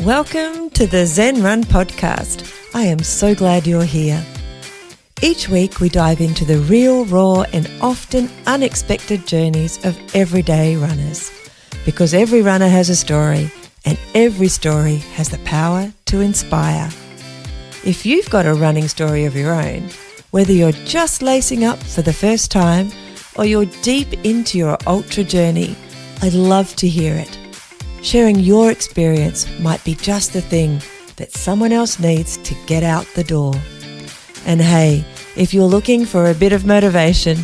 Welcome to the Zen Run podcast. I am so glad you're here. Each week we dive into the real, raw and often unexpected journeys of everyday runners. Because every runner has a story and every story has the power to inspire. If you've got a running story of your own, whether you're just lacing up for the first time or you're deep into your ultra journey, I'd love to hear it. Sharing your experience might be just the thing that someone else needs to get out the door. And hey, if you're looking for a bit of motivation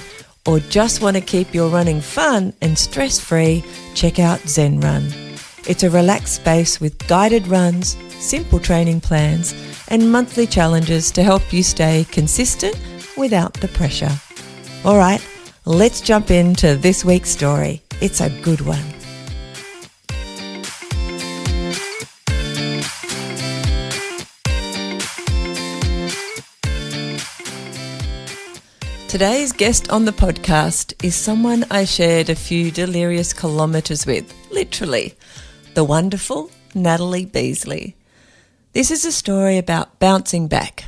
or just want to keep your running fun and stress-free, check out Zen Run. It's a relaxed space with guided runs, simple training plans, and monthly challenges to help you stay consistent without the pressure. All right, let's jump into this week's story. It's a good one. Today's guest on the podcast is someone I shared a few delirious kilometres with, literally, the wonderful Natalie Beasley. This is a story about bouncing back,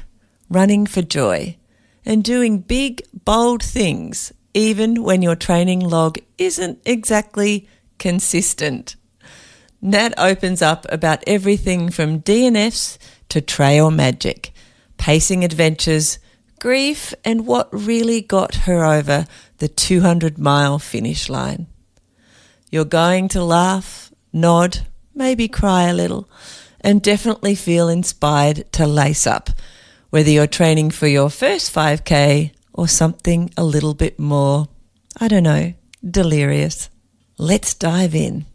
running for joy, and doing big, bold things, even when your training log isn't exactly consistent. Nat opens up about everything from DNFs to trail magic, pacing adventures, grief, and what really got her over the 200-mile finish line. You're going to laugh, nod, maybe cry a little, and definitely feel inspired to lace up, whether you're training for your first 5K or something a little bit more, I don't know, delirious. Let's dive in.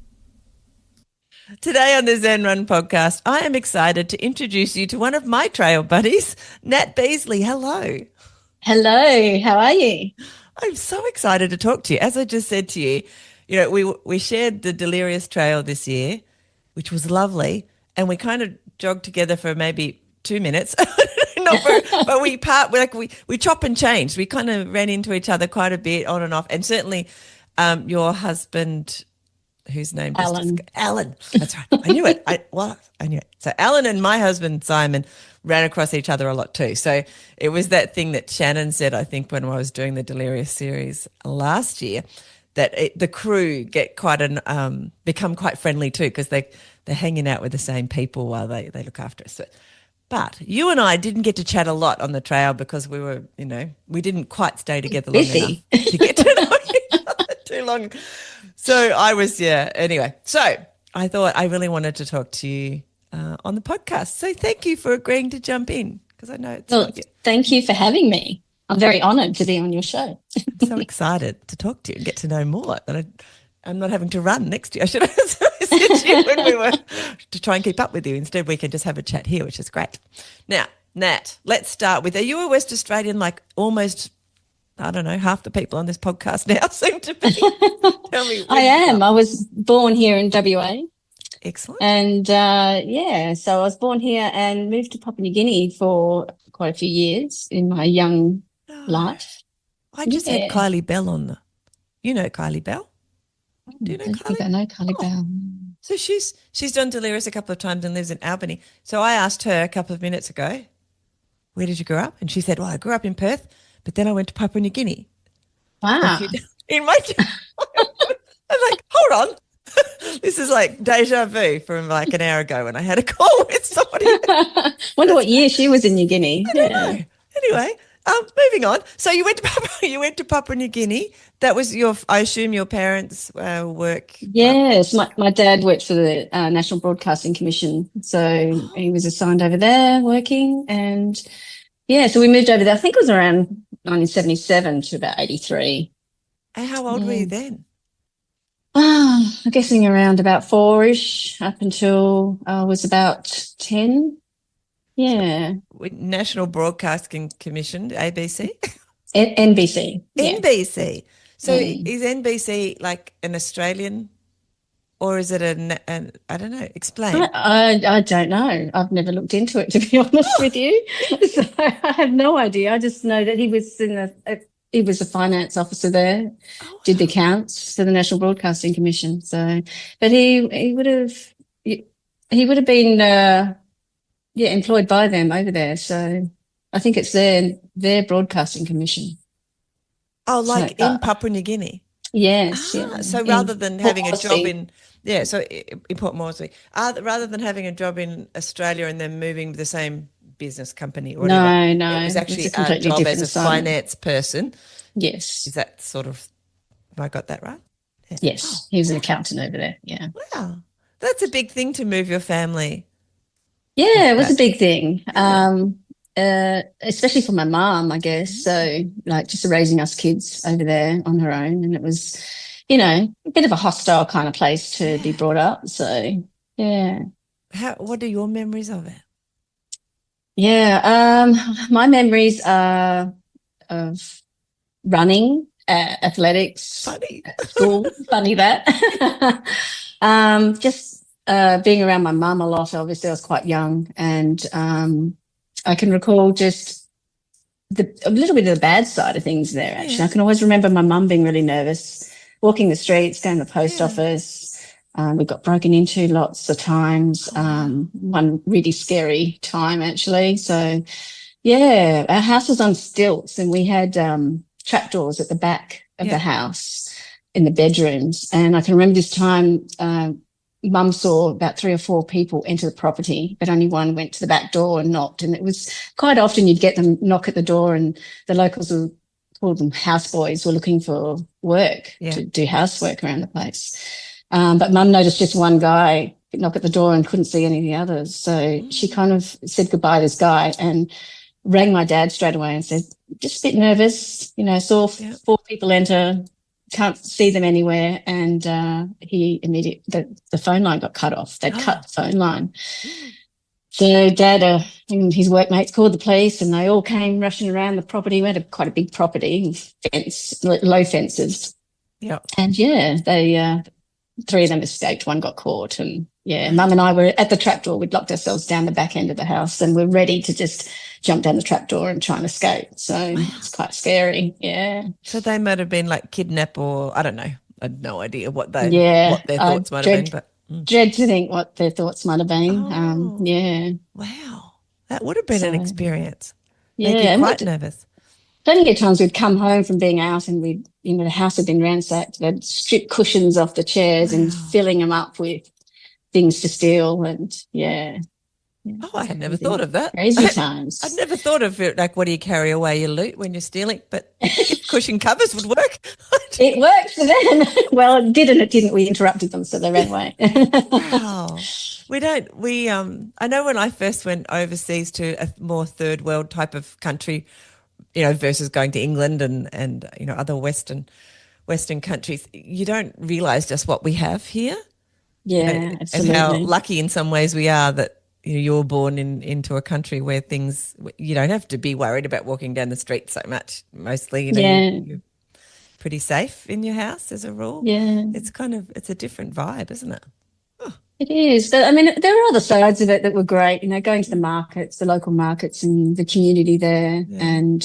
Today on the Zen Run podcast, I am excited to introduce you to one of my trail buddies, Nat Beasley. Hello. Hello, how are you? I'm so excited to talk to you. As I just said to you, we shared the Delirious Trail this year, which was lovely, and we kind of jogged together for maybe 2 minutes. But we chop and change. We kind of ran into each other quite a bit on and off, and certainly your husband, whose name Alan. Alan. That's right. I knew it. I knew it. So Alan and my husband Simon ran across each other a lot too. So it was that thing that Shannon said, I think, when I was doing the Delirious series last year, that the crew get become quite friendly too, because they're hanging out with the same people while they look after us. But you and I didn't get to chat a lot on the trail because we were, we didn't quite stay together long enough to get to know each other too long. So anyway. So I thought I really wanted to talk to you on the podcast. So thank you for agreeing to jump in, because I know it's... Well, thank you for having me. I'm very honoured to be on your show. I'm so excited to talk to you and get to know more. That I'm not having to run next year. I should have said to you when we were to try and keep up with you. Instead, we can just have a chat here, which is great. Now, Nat, let's start with, are you a West Australian like almost... I don't know, half the people on this podcast now seem to be. Tell me. I am. I was born here in WA. Excellent. And, so I was born here and moved to Papua New Guinea for quite a few years in my young life. I just had Kylie Bell on you know Kylie Bell? Do you know Kylie? I know Kylie Bell. So she's done Delirious a couple of times and lives in Albany. So I asked her a couple of minutes ago, where did you grow up? And she said, well, I grew up in Perth, but then I went to Papua New Guinea. Wow. In my I'm like, hold on. This is like deja vu from like an hour ago when I had a call with somebody. Wonder what year she was in New Guinea. I don't know. Anyway, moving on. So you went to Papua New Guinea. That was I assume your parents' work. Yes, my dad worked for the National Broadcasting Commission, so he was assigned over there working, and so we moved over there. I think it was around 1977 to about 83. And how old were you then? I'm guessing around about 4-ish up until I was about 10. Yeah. National Broadcasting Commission, ABC? NBC. NBC. So is NBC like an Australian, or is it I don't know, explain. I don't know. I've never looked into it, to be honest with you. So I have no idea. I just know that he was he was a finance officer there, did the accounts for the National Broadcasting Commission. So, but he would have, he would have been, employed by them over there. So I think it's their broadcasting commission. Oh, So, like in Papua New Guinea. yes, yeah. So In rather than Port having a job Moresby. in, so in Port Moresby, rather than having a job in Australia and then moving to the same business company or whatever, No, it was no, it was actually a a completely job different as a assignment. finance person. Is Yes, that sort of, have I got that right? Yeah. Oh, yes. He was an accountant over there. Yeah. wow. That's a big thing to move your family Yeah, like it was a that. big thing. Yeah. Especially for my mom, I guess. So like just raising us kids over there on her own. And it was, a bit of a hostile kind of place to be Yeah. brought up. So yeah. What are your memories of it? Yeah. My memories are of running, athletics Funny. at school. Funny that. Just being around my mum a lot. Obviously, I was quite young, and I can recall just a little bit of the bad side of things there. Actually, I Yeah. can always remember my mum being really nervous, walking the streets, going to the post Yeah. office. We got broken into lots of times. Oh, wow. One really scary time, actually. So yeah, our house was on stilts and we had trapdoors at the back of the Yeah. house in the bedrooms. And I can remember this time, mum saw about 3 or 4 people enter the property, but only one went to the back door and knocked. And it was quite often you'd get them knock at the door and the locals would call them houseboys were looking for work Yeah. to do housework around the place. But mum noticed just one guy knock at the door and couldn't see any of the others. So she kind of said goodbye to this guy and rang my dad straight away and said, just a bit nervous, saw 4 people enter, can't see them anywhere. And he immediately, the phone line got cut off. They'd cut the phone line. So dad and his workmates called the police and they all came rushing around the property. We had quite a big property, low fences. Yeah. And they 3 of them escaped, 1 got caught. And mum and I were at the trapdoor. We'd locked ourselves down the back end of the house and we're ready to just jump down the trapdoor and try and escape. So it's quite scary. Yeah. So they might have been like kidnap or I don't know. I had no idea what their I thoughts might have been, but dread to think what their thoughts might have been. oh, wow. That would have been an So experience. Make you yeah, and quite nervous. plenty of times we'd come home from being out and the house had been ransacked. They'd strip cushions off the chairs and Wow. filling them up with things to steal. And Oh, I had never thought of that. Crazy times. I'd never thought of it, like, what do you carry away your loot when you're stealing? But I think if cushion covers would work. It worked for them. Well, it did and it didn't. We interrupted them, so they ran away. Wow. I know when I first went overseas to a more third world type of country, versus going to England and other Western countries, you don't realise just what we have here. Yeah, absolutely. And how lucky in some ways we are that you're born into a country where things, you don't have to be worried about walking down the street so much. Mostly, you're pretty safe in your house as a rule. Yeah. It's a different vibe, isn't it? It is. But, I mean, there are other sides of it that were great, going to the markets, the local markets and the community there and,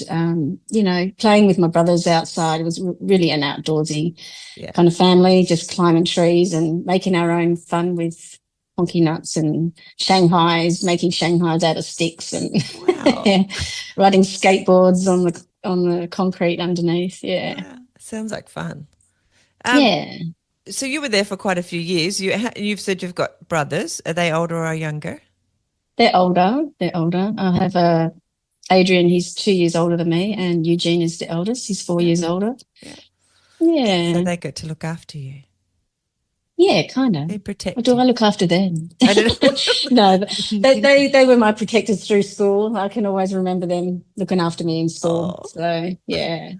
playing with my brothers outside. It was really an outdoorsy kind of family, just climbing trees and making our own fun with honky nuts and Shanghais, making Shanghais out of sticks and riding skateboards on the concrete underneath. Yeah. Wow. Sounds like fun. So you were there for quite a few years. You've said you've got brothers. Are they older or younger? They're older. I have Adrian, he's 2 years older than me, and Eugene is the eldest. He's 4 years older. Yeah. So they get to look after you. Yeah, kind of. They protect Or do you. I look after them? I don't know. No, they were my protectors through school. I can always remember them looking after me in school. Oh. So, yeah.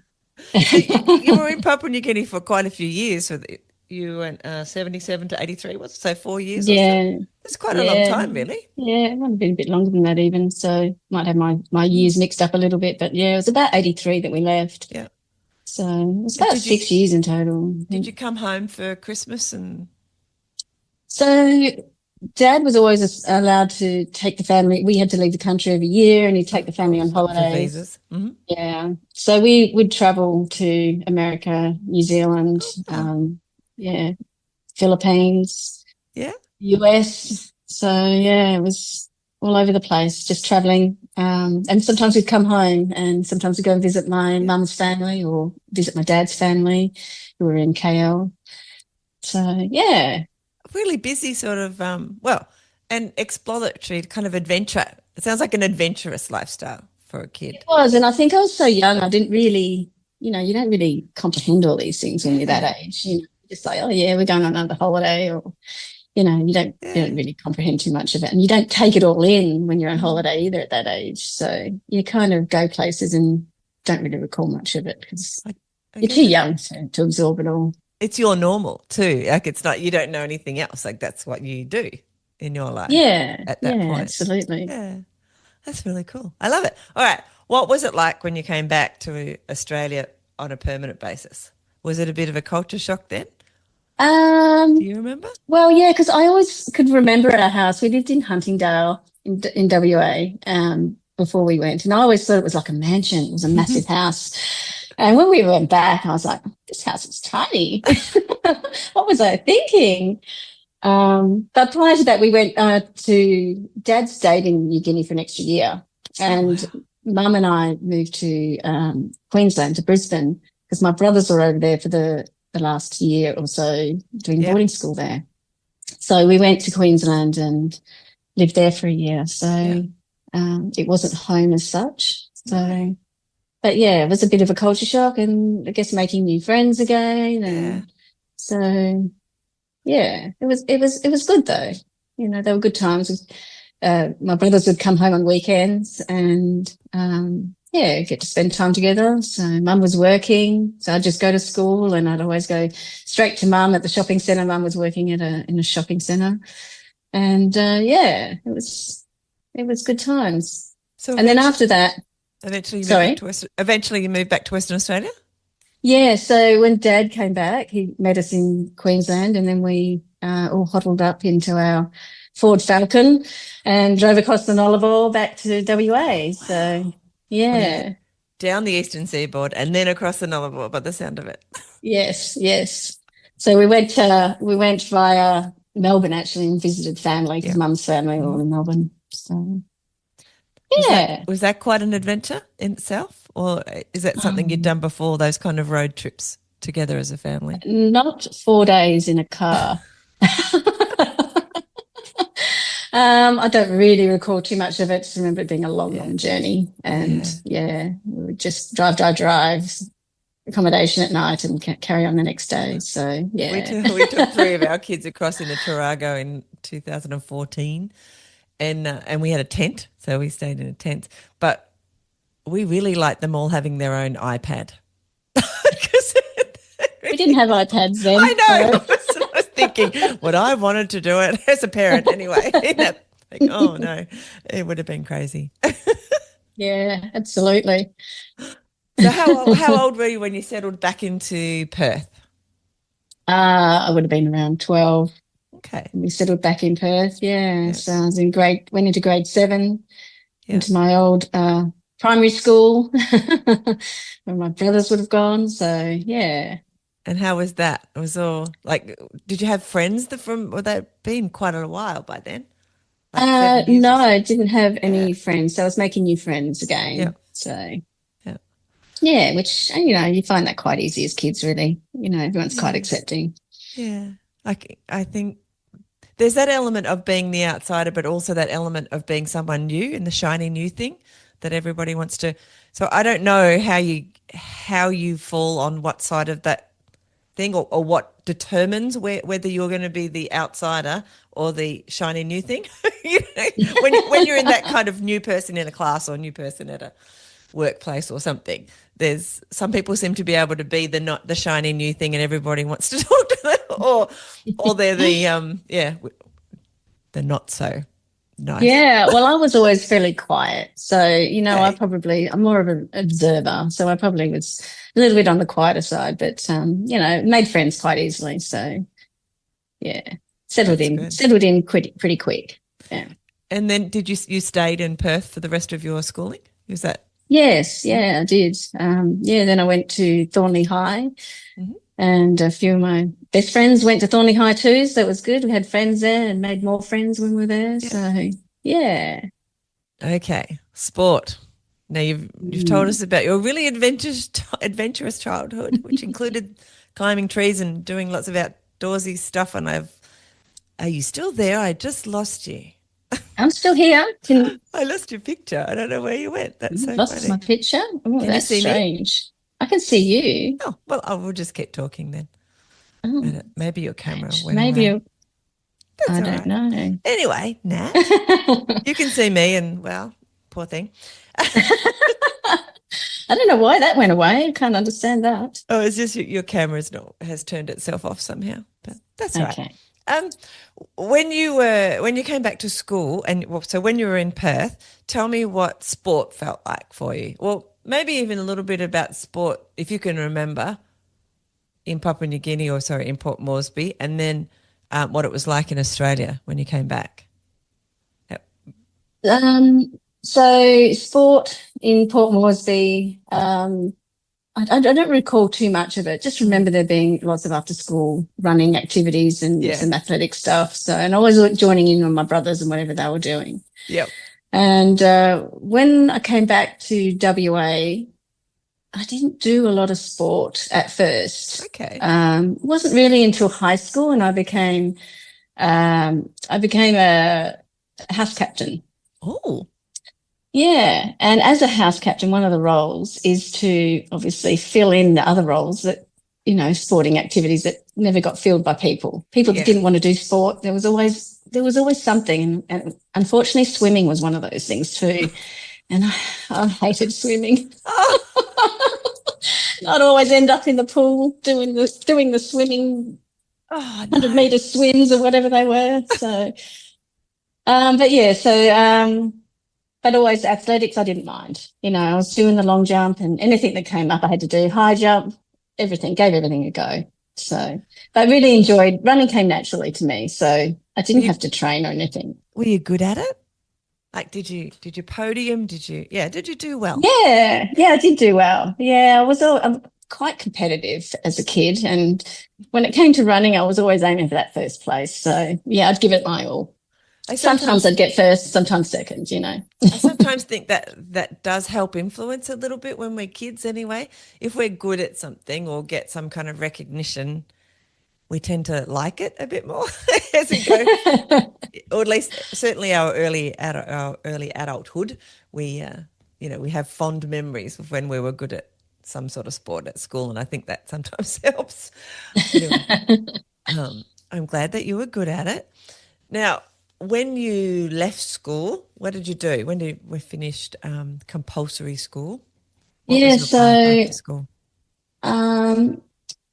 So you were in Papua New Guinea for quite a few years. So you went 77 to 83, so 4 years or so? That's quite a long time, really. Yeah, it might have been a bit longer than that even. So might have my years mixed up a little bit. But, it was about 83 that we left. Yeah. So it was about 6 years in total. Did you come home for Christmas? So Dad was always allowed to take the family. We had to leave the country every year and he'd take the family on holidays. For visas. Mm-hmm. Yeah. So we would travel to America, New Zealand, Philippines, US. So yeah, it was all over the place, just traveling. And sometimes we'd come home and sometimes we'd go and visit my mum's family or visit my dad's family who were in KL. So yeah. Really busy sort of, and exploratory kind of adventure. It sounds like an adventurous lifestyle for a kid. It was. And I think I was so young, I didn't really, you don't really comprehend all these things when you're that age. Just like, oh yeah, we're going on another holiday, or you don't really comprehend too much of it, and you don't take it all in when you're on holiday either at that age. So you kind of go places and don't really recall much of it because you're too young to absorb it all. It's your normal too. Like it's not, you don't know anything else. Like that's what you do in your life. Yeah, at that point. Absolutely. Yeah, that's really cool. I love it. All right, what was it like when you came back to Australia on a permanent basis? Was it a bit of a culture shock then? Do you remember? Well, yeah, because I always could remember our house. We lived in Huntingdale in WA before we went, and I always thought it was like a mansion. It was a massive house. And when we went back, I was like, this house is tiny. What was I thinking? But prior to that, we went to Dad stayed in New Guinea for an extra year, and Mum and I moved to Queensland, to Brisbane, because my brothers were over there for the last year or so doing boarding school there. So we went to Queensland and lived there for a year. So it wasn't home as such. So, but yeah, it was a bit of a culture shock, and I guess making new friends again. And so, yeah, it was good though. They were good times. My brothers would come home on weekends and, get to spend time together. So Mum was working, so I'd just go to school and I'd always go straight to Mum at the shopping centre. Mum was working in a shopping centre, and it was good times. So and then after that, eventually you moved back to Western Australia. Yeah, so when Dad came back, he met us in Queensland, and then we all huddled up into our Ford Falcon and drove across the Nullarbor back to WA. So. Yeah. Down the eastern seaboard and then across the Nullarbor by the sound of it. Yes. So we went via Melbourne actually and visited family because Mum's family were all in Melbourne. So Was that quite an adventure in itself, or is that something you'd done before, those kind of road trips together as a family? Not 4 days in a car. I don't really recall too much of it. Just remember it being a long journey, and we would just drive, accommodation at night, and carry on the next day. So we took 3 of our kids across into Tarago in 2014, and we had a tent, so we stayed in a tent. But we really liked them all having their own iPad. We didn't have iPads then. I know. So. I was thinking, would I wanted to do it as a parent anyway? Oh no, it would have been crazy. Yeah, absolutely. So how old were you when you settled back into Perth? I would have been around 12. Okay. We settled back in Perth. Yeah. Yes. So I was went into grade 7, into my old primary school where my brothers would have gone. So yeah. And how was that? It was all like, did you have friends they'd been quite a while by then? No, I didn't have any friends. So I was making new friends again. Yeah. So which, you find that quite easy as kids, really. Everyone's quite accepting. Yeah. I think there's that element of being the outsider, but also that element of being someone new and the shiny new thing that everybody wants to. So I don't know how you fall on what side of that thing, or what determines whether you're going to be the outsider or the shiny new thing. When you're in that kind of new person in a class or new person at a workplace or something, there's some people seem to be able to be the shiny new thing and everybody wants to talk to them, or they're the not so nice. Yeah, well, I was always fairly quiet. So, I'm more of an observer. So I probably was a little bit on the quieter side, but, made friends quite easily. So, yeah, settled in pretty quick. Yeah. And then you stayed in Perth for the rest of your schooling? Was that? Yes, I did. Then I went to Thornley High And a few of my best friends went to Thornley High too, so it was good. We had friends there and made more friends when we were there. Yeah. So, yeah. Okay, sport. Now you've told us about your really adventurous childhood, which included climbing trees and doing lots of outdoorsy stuff. And are you still there? I just lost you. I'm still here. I lost your picture. I don't know where you went. That's so Lost my funny. picture. Oh, Can you that's see me? strange. I can see you. Oh, well, I will just keep talking then. Oh, Maybe your camera went maybe away. That's I all don't right. know. Anyway, Nat, you can see me and, well, poor thing. I don't know why that went away. I can't understand that. Oh, it's just your camera's not has turned itself off somehow, but that's right. Okay. Um, when you came back to school so when you were in Perth, tell me what sport felt like for you. Well, maybe even a little bit about sport, if you can remember, in Papua New Guinea in Port Moresby, and then what it was like in Australia when you came back. Yep. So sport in Port Moresby, I don't recall too much of it. Just remember there being lots of after school running activities and Yeah. some athletic stuff. So, and I was joining in on my brothers and whatever they were doing. Yep. And when I came back to WA, I didn't do a lot of sport at first. Okay. It wasn't really until high school, and I became a house captain. Oh. Yeah. And as a house captain, one of the roles is to obviously fill in the other roles that, sporting activities that never got filled by people that didn't want to do sport. There was always something. And unfortunately, swimming was one of those things too. And I hated swimming. Oh. I'd always end up in the pool doing the swimming, 100-meter swims or whatever they were. So, but always athletics, I didn't mind. I was doing the long jump and anything that came up I had to do, high jump, everything, gave everything a go. So, but I really enjoyed, running came naturally to me. So I didn't have to train or anything. Were you good at it? Like, did you podium? Did you do well? Yeah, I did do well. Yeah, I'm quite competitive as a kid. And when it came to running, I was always aiming for that first place. So yeah, I'd give it my all. Sometimes I'd get first, sometimes second, I sometimes think that does help influence a little bit when we're kids anyway. If we're good at something or get some kind of recognition, we tend to like it a bit more as we go. Or at least certainly our early adulthood, we have fond memories of when we were good at some sort of sport at school, and I think that sometimes helps. Anyway, I'm glad that you were good at it. Now, when you left school, what did you do? When we finished compulsory school? What was your path after school?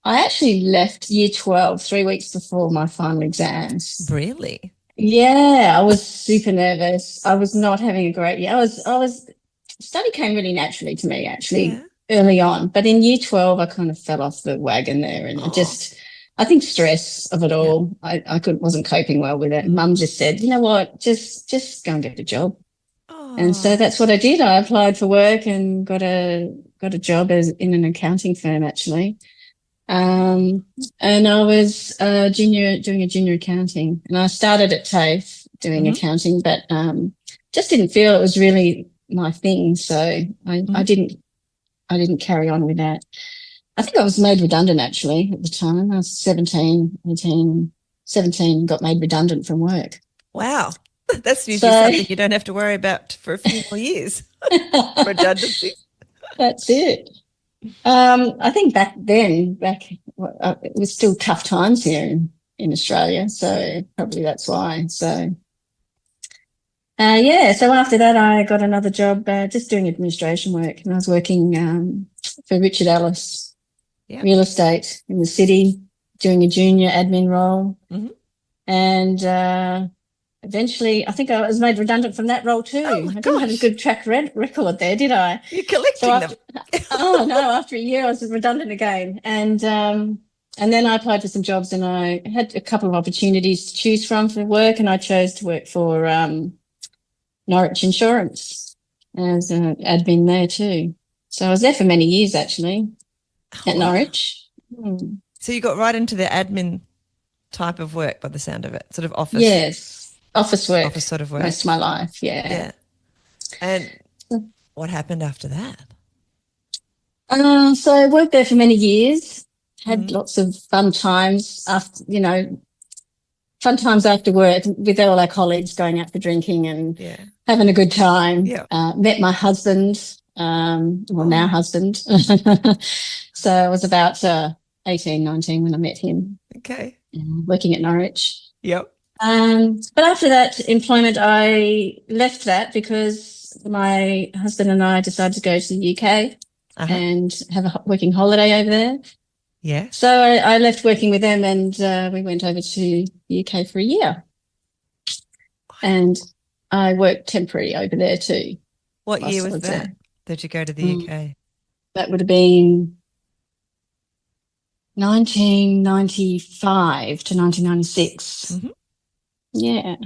I actually left year 12 3 weeks before my final exams. Really? Yeah, I was super nervous. I was not having a great year. Study came really naturally to me actually early on, but in year 12 I kind of fell off the wagon there, and I think stress of it all. I wasn't coping well with it. Mum just said, you know what, just go and get a job. And so that's what I did. I applied for work and got a job in an accounting firm actually. And I was doing a junior accounting, and I started at TAFE doing accounting, but just didn't feel it was really my thing. So I didn't carry on with that. I think I was made redundant actually at the time. I was 17, got made redundant from work. Wow. That's usually something you don't have to worry about for a few more years. Redundancy. That's it. I think back then, it was still tough times here in Australia, so probably that's why. So, so after that, I got another job just doing administration work, and I was working for Richard Ellis Real Estate in the city, doing a junior admin role. And eventually, I think I was made redundant from that role too. I didn't have a good track record there, did I? You're collecting them. Oh no! After a year, I was redundant again, and then I applied for some jobs, and I had a couple of opportunities to choose from for work, and I chose to work for Norwich Insurance as an admin there too. So I was there for many years actually at Norwich. So you got right into the admin type of work by the sound of it, sort of office. Yes, office work, Office sort of work. most of my life, yeah. Yeah. And what happened after that? So I worked there for many years, had lots of fun times after, fun times after work with all our colleagues going out for drinking and having a good time. Yeah. Met my husband, now husband. So I was about 18, 19 when I met him. Okay. Working at Norwich. Yep. But after that employment, I left that because my husband and I decided to go to the UK and have a working holiday over there. Yeah. So I left working with them and we went over to the UK for a year. And I worked temporary over there too. What year was that? Did you go to the UK? That would have been 1995 to 1996. Yeah.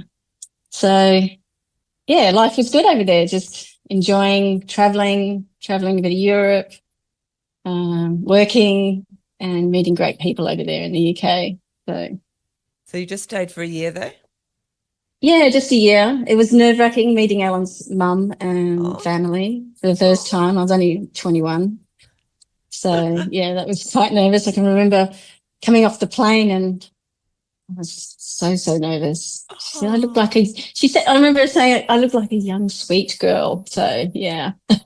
So, yeah, life was good over there, just enjoying traveling a bit of Europe, working and meeting great people over there in the UK. So you just stayed for a year though? Yeah, just a year. It was nerve-wracking meeting Alan's mum and family for the first time. I was only 21. So, yeah, that was quite nervous. I can remember coming off the plane and I was so nervous. She said, I remember saying I look like a young, sweet girl. So, yeah. I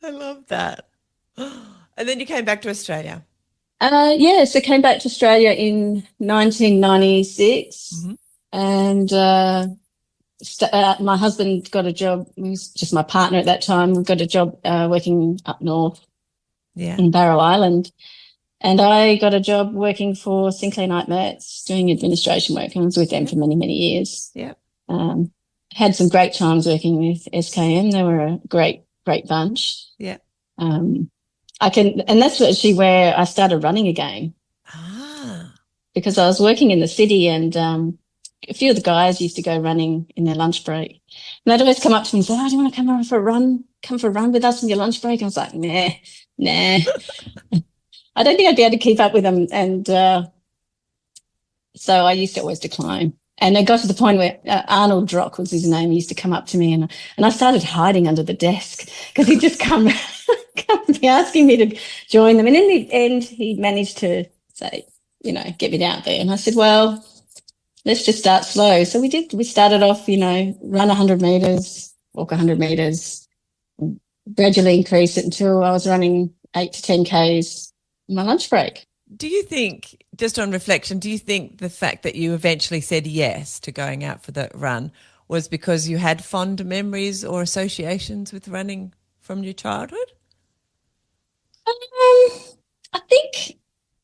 love that. And then you came back to Australia. Yes, I came back to Australia in 1996 and my husband got a job. He was just my partner at that time. We got a job working up north in Barrow Island. And I got a job working for Sinclair Knight Metz doing administration work. And I was with them for many, many years. Yeah. Had some great times working with SKM. They were a great bunch. Yeah. And that's actually where I started running again. Because I was working in the city and a few of the guys used to go running in their lunch break. And they'd always come up to me and say, do you want to come over for a run? Come for a run with us in your lunch break? I was like, nah. I don't think I'd be able to keep up with them. And so I used to always decline. And it got to the point where Arnold Drock was his name. He used to come up to me and I started hiding under the desk because he'd just come be asking me to join them. And in the end, he managed to say, get me out there. And I said, well, let's just start slow. So we did. We started off, run 100 metres, walk 100 metres, gradually increase it until I was running 8 to 10 Ks in my lunch break. Do you think, just on reflection, do you think the fact that you eventually said yes to going out for the run was because you had fond memories or associations with running from your childhood?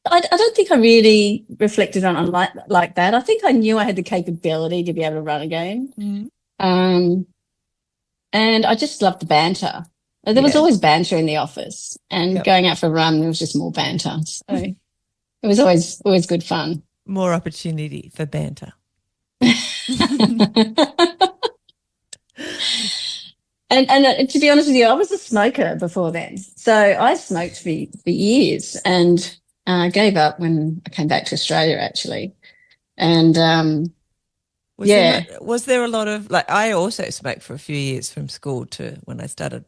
I don't think I really reflected on it like that. I think I knew I had the capability to be able to run again. And I just loved the banter. There was always banter in the office, and going out for a run, there was just more banter. So it was always good fun. More opportunity for banter. And to be honest with you, I was a smoker before then. So I smoked for years and gave up when I came back to Australia, actually. And was there a lot of, like, I also smoked for a few years from school to when I started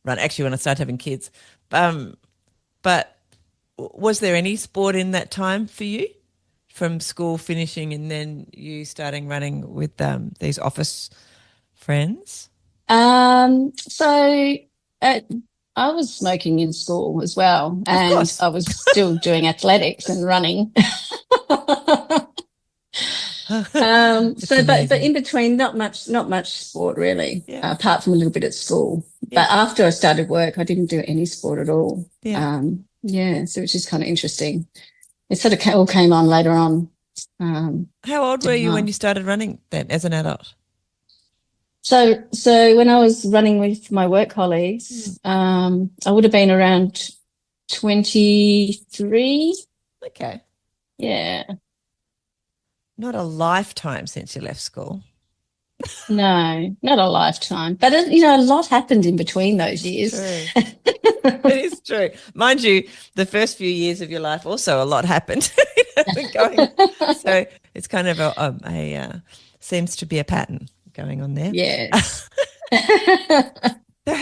running, actually when I started having kids. But was there any sport in that time for you, from school finishing and then you starting running with these office friends? So I was smoking in school as well, and I was still doing athletics and running. But in between, not much sport really, apart from a little bit at school. But after I started work, I didn't do any sport at all. So which is kind of interesting. It sort of all came on later on. How old were you when you started running then, as an adult? So when I was running with my work colleagues, I would have been around 23. Okay. Yeah. Not a lifetime since you left school. No, not a lifetime. But, a lot happened in between those years. True. It is true. Mind you, the first few years of your life also a lot happened. So it's kind of seems to be a pattern going on there. Yes. So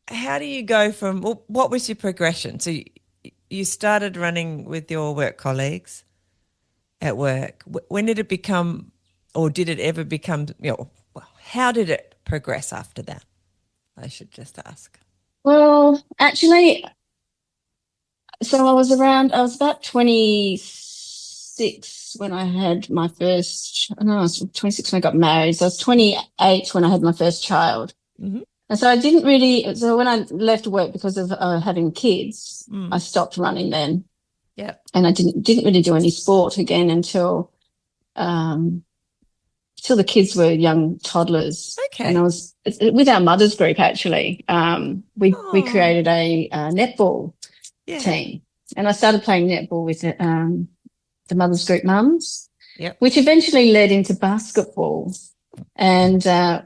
how do you go from, what was your progression? So you started running with your work colleagues at work. When did it become, or did it ever become, how did it progress after that? I should just ask. Well, actually, so I was about 26 when I had my first, I was 26 when I got married. So I was 28 when I had my first child. Mm-hmm. And so so when I left work because of having kids, I stopped running then. Yeah. And I didn't really do any sport again until the kids were young toddlers. Okay. And I was with our mothers group, actually. We created a netball team. And I started playing netball with the mothers group mums, which eventually led into basketball. And of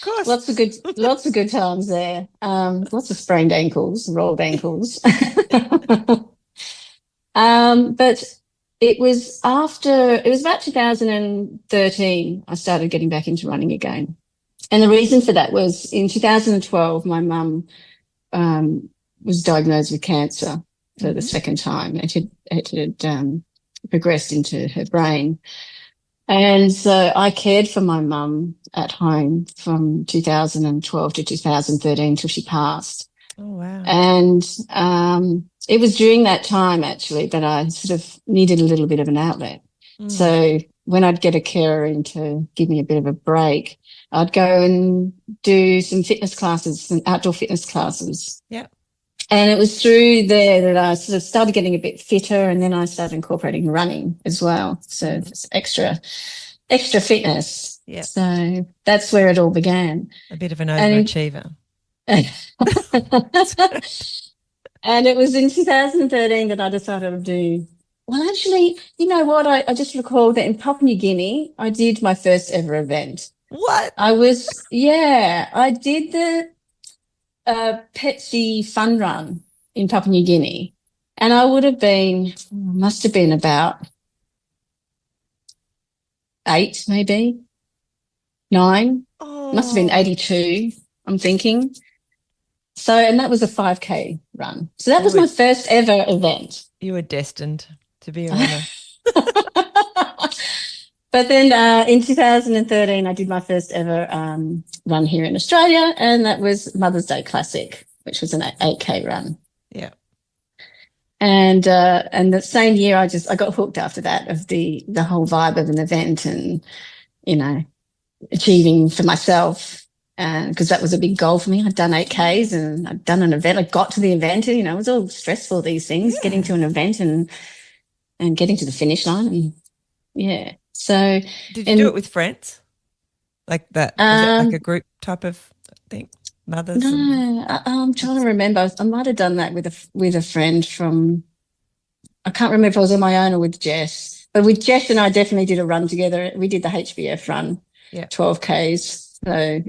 course. lots of good times there. Lots of sprained ankles, rolled ankles. But it was about 2013 I started getting back into running again. And the reason for that was in 2012 my mum was diagnosed with cancer for the second time. It had progressed into her brain. And so I cared for my mum at home from 2012 to 2013 till she passed. Oh, wow. And it was during that time, actually, that I sort of needed a little bit of an outlet. So when I'd get a carer in to give me a bit of a break, I'd go and do some fitness classes, some outdoor fitness classes. Yeah. And it was through there that I sort of started getting a bit fitter, and then I started incorporating running as well. So it's extra fitness. Yeah. So that's where it all began. A bit of an overachiever. And it was in 2013 that I decided to do, well, actually, you know what? I just recalled that in Papua New Guinea, I did my first ever event. What? I did the Petsy fun run in Papua New Guinea. And I must have been about 8, maybe 9. Must have been 82, I'm thinking. So, and that was a 5K run. So that was my first ever event. You were destined to be a runner. But then in 2013, I did my first ever run here in Australia, and that was Mother's Day Classic, which was an 8K run. Yeah. And the same year, I got hooked after that of the whole vibe of an event and, achieving for myself. And because that was a big goal for me. I'd done 8Ks and I'd done an event. I got to the event and, it was all stressful, these things, getting to an event and getting to the finish line. And yeah. So did you do it with friends? Like that? Was it like a group type of thing? Mothers? No, I'm trying to remember. I might have done that with a friend from, I can't remember if I was on my own or with Jess. But with Jess and I definitely did a run together. We did the HBF run, 12Ks. So,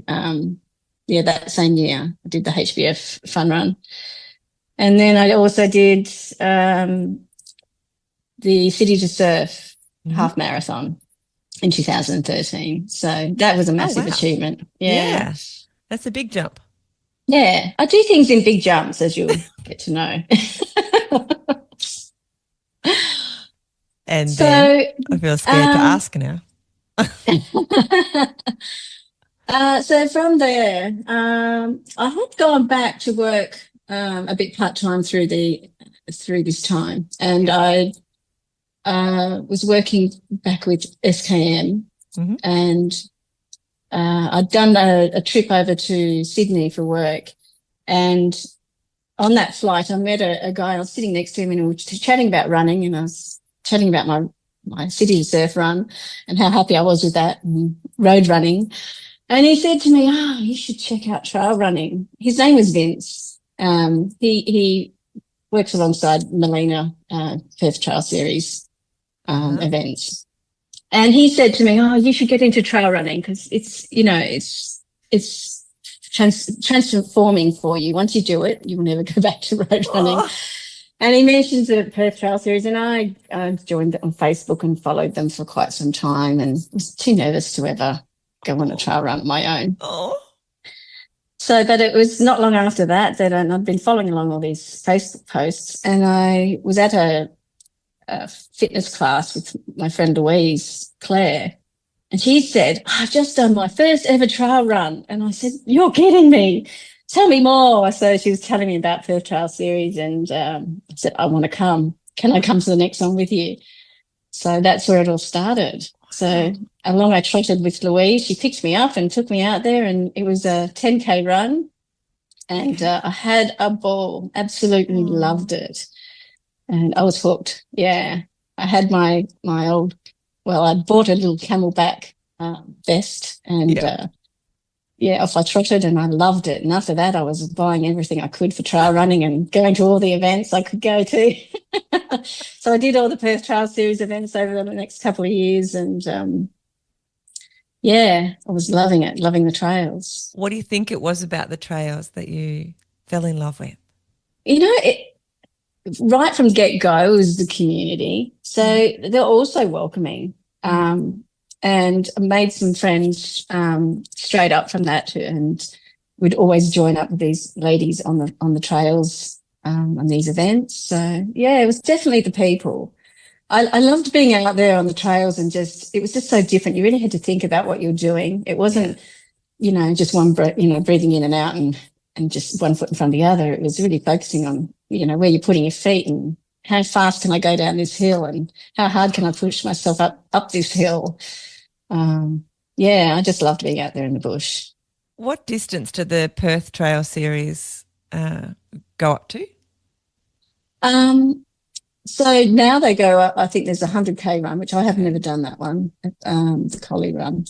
that same year I did the HBF fun run. And then I also did the City to Surf half marathon in 2013. So that was a massive achievement. Yeah. That's a big jump. Yeah. I do things in big jumps, as you'll get to know. And then I feel scared to ask now. So from there, I had gone back to work a bit part-time through this time, and I was working back with SKM, and I'd done a trip over to Sydney for work, and on that flight I met a guy. I was sitting next to him and we were chatting about running, and I was chatting about my City to Surf run and how happy I was with that and road running. And he said to me, you should check out trail running. His name was Vince. He works alongside Melina, Perth Trail Series events. And he said to me, "Oh, you should get into trail running because it's transforming for you. Once you do it, you'll never go back to road running." Oh, And he mentions the Perth Trail Series, and I joined on Facebook and followed them for quite some time, and was too nervous to ever go on a trail run on my own. oh, So, but it was not long after that I'd been following along all these Facebook posts, and I was at a fitness class with my friend Louise Claire, and she said, "I've just done my first ever trail run." And I said, "You're kidding me. Tell me more." So she was telling me about Perth Trail Series, and I said, "I want to come. Can I come to the next one with you?" So that's where it all started. So along I trotted with Louise. She picked me up and took me out there, and it was a 10K run, and I had a ball. Absolutely loved it. And I was hooked. Yeah. I had my old, well, I'd bought a little camelback vest, and off I trotted, and I loved it. And after that, I was buying everything I could for trail running and going to all the events I could go to. So I did all the Perth Trail Series events over the next couple of years, and I was loving it, loving the trails. what do you think it was about the trails that you fell in love with? Right from get-go was the community. So they're also welcoming. And I made some friends straight up from that, and we'd always join up with these ladies on the trails on these events. So yeah, it was definitely the people. I loved being out there on the trails, and it was just so different. You really had to think about what you're doing. It wasn't, just one breath, breathing in and out and just one foot in front of the other. It was really focusing on, where you're putting your feet, and how fast can I go down this hill, and how hard can I push myself up this hill. I just loved being out there in the bush. What distance did the Perth Trail Series go up to? So now they go up, I think there's a 100K run, which I have never done that one, the Collie Run.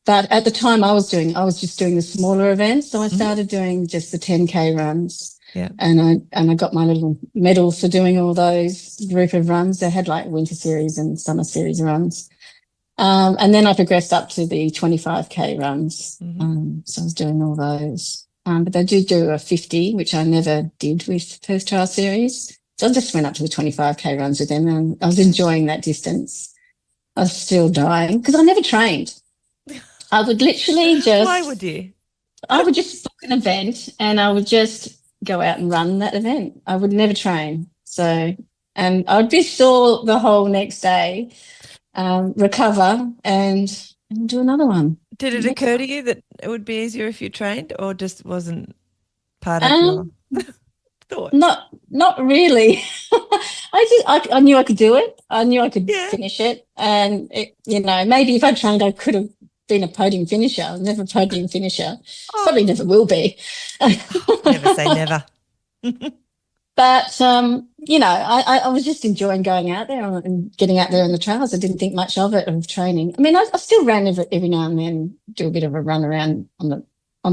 But at the time I was just doing the smaller events. So I started doing just the 10K runs. Yeah. And I got my little medal for doing all those group of runs. They had like winter series and summer series runs. And then I progressed up to the 25K runs. So I was doing all those. But they do a 50, which I never did with Perth Trail Series. So I just went up to the 25K runs with them, and I was enjoying that distance. I was still dying because I never trained. I would literally just... Why would you? I would just book an event, and I would just go out and run that event. I would never train. So, and I'd be sore the whole next day, recover, and do another one. Did it occur to you that it would be easier if you trained, or just wasn't part of your thoughts? Not really. I knew I could do it. I knew I could finish it, and maybe if I trained, I could have been a podium finisher. I was never a podium finisher. Probably never will be. Never say never. But I was just enjoying going out there and getting out there on the trails. I didn't think much of training. I mean, I still ran every now and then, do a bit of a run around on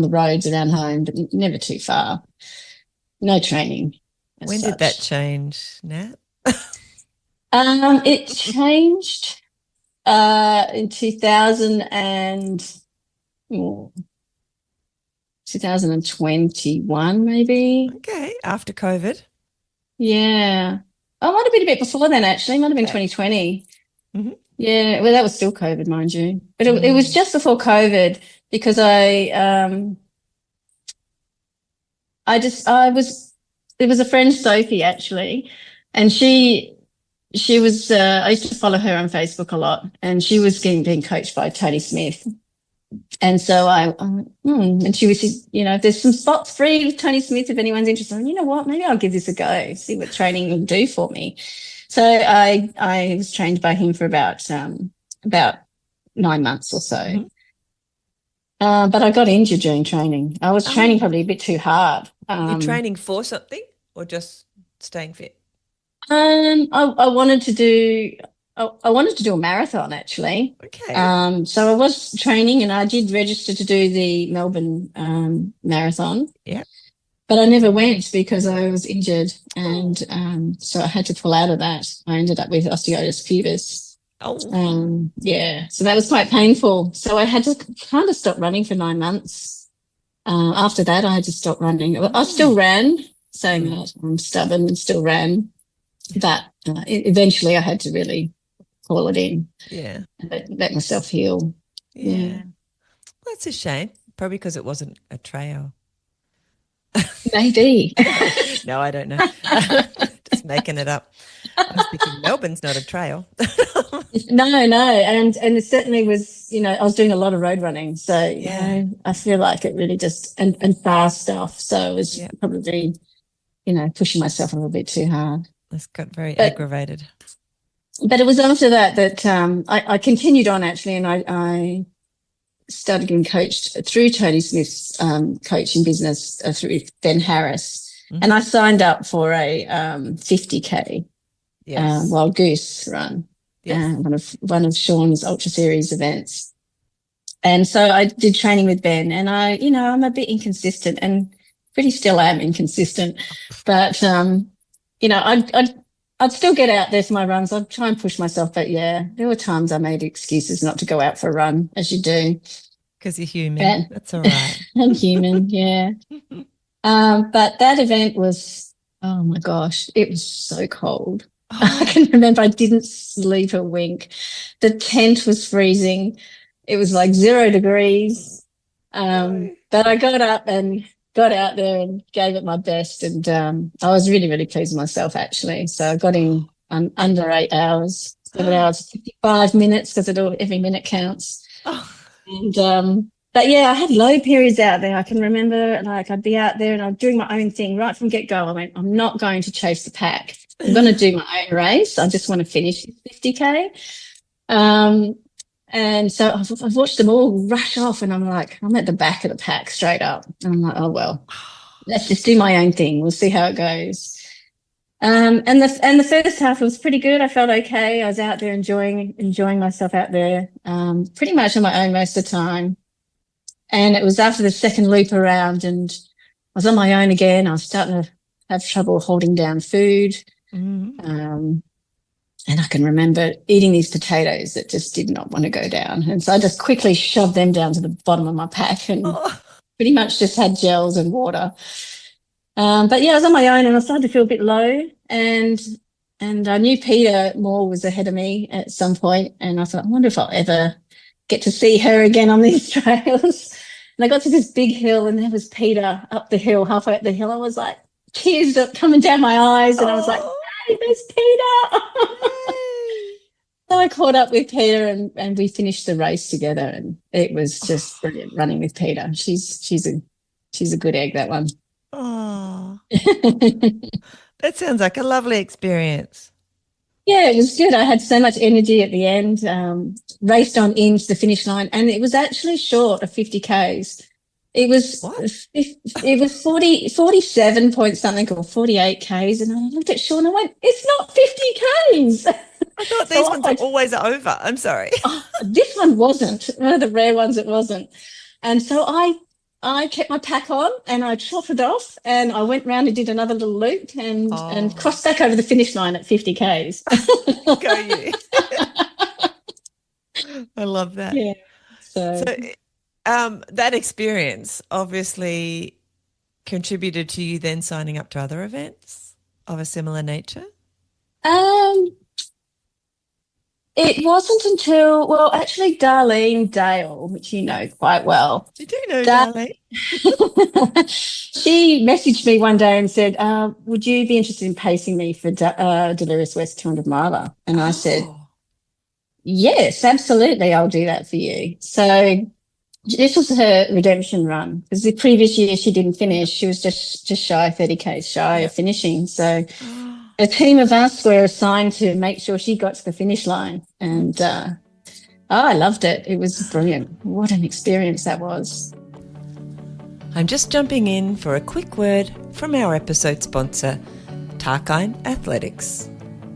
the roads around home, but never too far. No training. When did that change, Nat? It changed in 2021, maybe. Okay, after COVID. Yeah. I might have been a bit before then, actually. Might have been 2020. Yeah, well, that was still COVID, mind you. But it was just before COVID, because it was a friend, Sophie, actually, and she was, I used to follow her on Facebook a lot, and she was being coached by Tony Smith. And so and she was, there's some spots free with Tony Smith if anyone's interested. And you know what, maybe I'll give this a go, see what training will do for me. So I was trained by him for about 9 months or so. But I got injured during training. I was training probably a bit too hard. You're training for something or just staying fit? I wanted to do a marathon, actually. Okay. So I was training, and I did register to do the Melbourne marathon. Yeah. But I never went because I was injured, and so I had to pull out of that. I ended up with osteitis pubis. Oh. Yeah, so that was quite painful. So I had to kind of stop running for 9 months. After that, I had to stop running. I still ran, saying that I'm stubborn and still ran, but eventually I had to really call it in. Yeah. And let myself heal. Yeah. Well, that's a shame. Probably because it wasn't a trail. Maybe. No, I don't know. Just making it up. I was thinking Melbourne's not a trail. No, and it certainly was. I was doing a lot of road running, so I feel like it really just and fast stuff. So it was probably pushing myself a little bit too hard. This got very aggravated. But it was after that I continued on actually, and I started getting coached through Tony Smith's coaching business through Ben Harris, and I signed up for a 50K Wild Goose run, one of Sean's Ultra Series events. And so I did training with Ben, and I'm a bit inconsistent and pretty still am inconsistent, but I'd still get out there for my runs. I'd try and push myself, but there were times I made excuses not to go out for a run, as you do. Because you're human. That's all right. I'm human, yeah. But that event was, oh my gosh, it was so cold. I can remember I didn't sleep a wink. The tent was freezing. It was like 0 degrees. But I got up and got out there and gave it my best. And I was really, really pleased with myself, actually. So I got in under 8 hours, 7 hours, 55 minutes, because every minute counts. And but I had low periods out there. I can remember, like, I'd be out there and I'm doing my own thing right from get-go. I went, I'm not going to chase the pack. I'm going to do my own race. I just want to finish 50K. And so I've watched them all rush off, and I'm like, I'm at the back of the pack straight up. And I'm like, oh, well, let's just do my own thing. We'll see how it goes. And the first half was pretty good. I felt okay. I was out there enjoying myself out there, pretty much on my own most of the time. And it was after the second loop around, and I was on my own again. I was starting to have trouble holding down food. And I can remember eating these potatoes that just did not want to go down. And so I just quickly shoved them down to the bottom of my pack and pretty much just had gels and water. But I was on my own, and I started to feel a bit low, and I knew Peter Moore was ahead of me at some point, and I thought, I wonder if I'll ever get to see her again on these trails. And I got to this big hill, and there was Peter up the hill, halfway up the hill. I was like, tears coming down my eyes, and I was like, hey, there's Peter. So I caught up with Peter, and we finished the race together, and it was just brilliant running with Peter. She's a good egg, that one. Oh, that sounds like a lovely experience. Yeah, it was good. I had so much energy at the end, raced on into the finish line, and it was actually short of 50 Ks. It was 47 point something or 48 Ks, and I looked at Sean and I went, it's not 50 Ks. I thought these ones are always over. I'm sorry. This one wasn't. One of the rare ones it wasn't. And so I kept my pack on, and I trotted off, and I went round and did another little loop and crossed back over the finish line at 50 Ks. Go you. I love that. Yeah. So that experience obviously contributed to you then signing up to other events of a similar nature? It wasn't until, actually, Darlene Dale, which you know quite well. You do know Darlene. She messaged me one day and said, would you be interested in pacing me for Delirious West 200 miler? And I said, yes, absolutely, I'll do that for you. So this was her redemption run, because the previous year she didn't finish. She was just shy, 30 Ks shy of finishing. So a team of us were assigned to make sure she got to the finish line. And I loved it. It was brilliant. What an experience that was. I'm just jumping in for a quick word from our episode sponsor, Tarkine Athletics,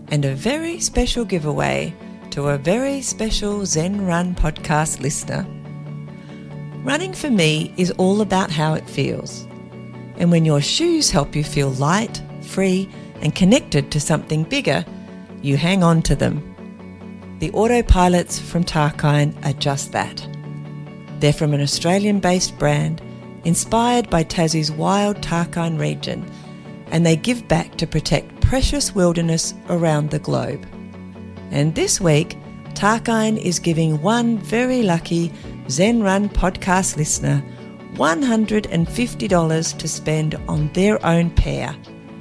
and a very special giveaway to a very special Zen Run podcast listener. Running for me is all about how it feels. And when your shoes help you feel light, free, and connected to something bigger, you hang on to them. The autopilots from Tarkine are just that. They're from an Australian-based brand inspired by Tassie's wild Tarkine region, and they give back to protect precious wilderness around the globe. And this week, Tarkine is giving one very lucky Zen Run podcast listener $150 to spend on their own pair.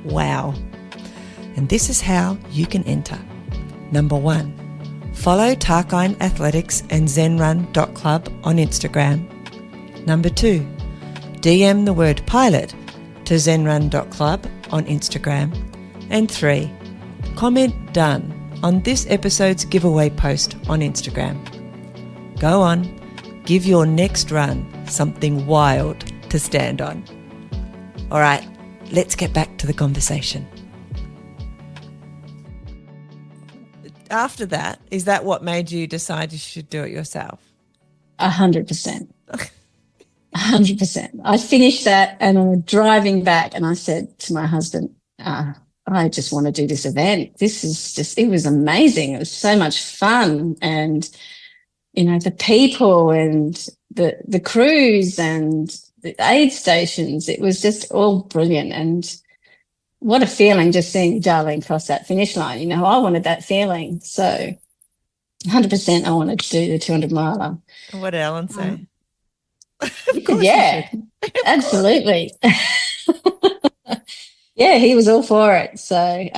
Wow. And this is how you can enter. Number 1, follow Tarkine Athletics and zenrun.club on Instagram. Number 2, DM the word pilot to zenrun.club on Instagram. And 3, comment done on this episode's giveaway post on Instagram. Go on, give your next run something wild to stand on. All right, let's get back to the conversation. After that, is that what made you decide you should do it yourself? 100%. 100%. I finished that and I'm driving back and I said to my husband, I just want to do this event. This is just, it was amazing. It was so much fun. And, you know, the people and the crews and the aid stations, it was just all brilliant. And what a feeling just seeing Darlene cross that finish line. You know, I wanted that feeling. So 100% I wanted to do the 200 miler. What did Alan say? Yeah, absolutely. Yeah, he was all for it. So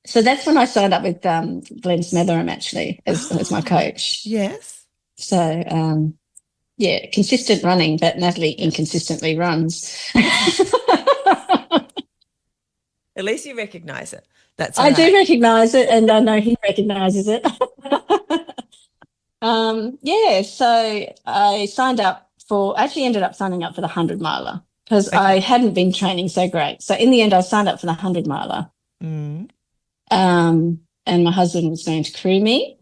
so that's when I signed up with Glenn Smetheram actually as my coach. Yes. So yeah, consistent running, but Natalie inconsistently runs. At least you recognise it. That's I do recognise it, and I know he recognises it. Yeah, so I signed up ended up signing up for the 100 miler because I hadn't been training so great. So in the end, I signed up for the 100 miler. Mm. And my husband was going to crew me,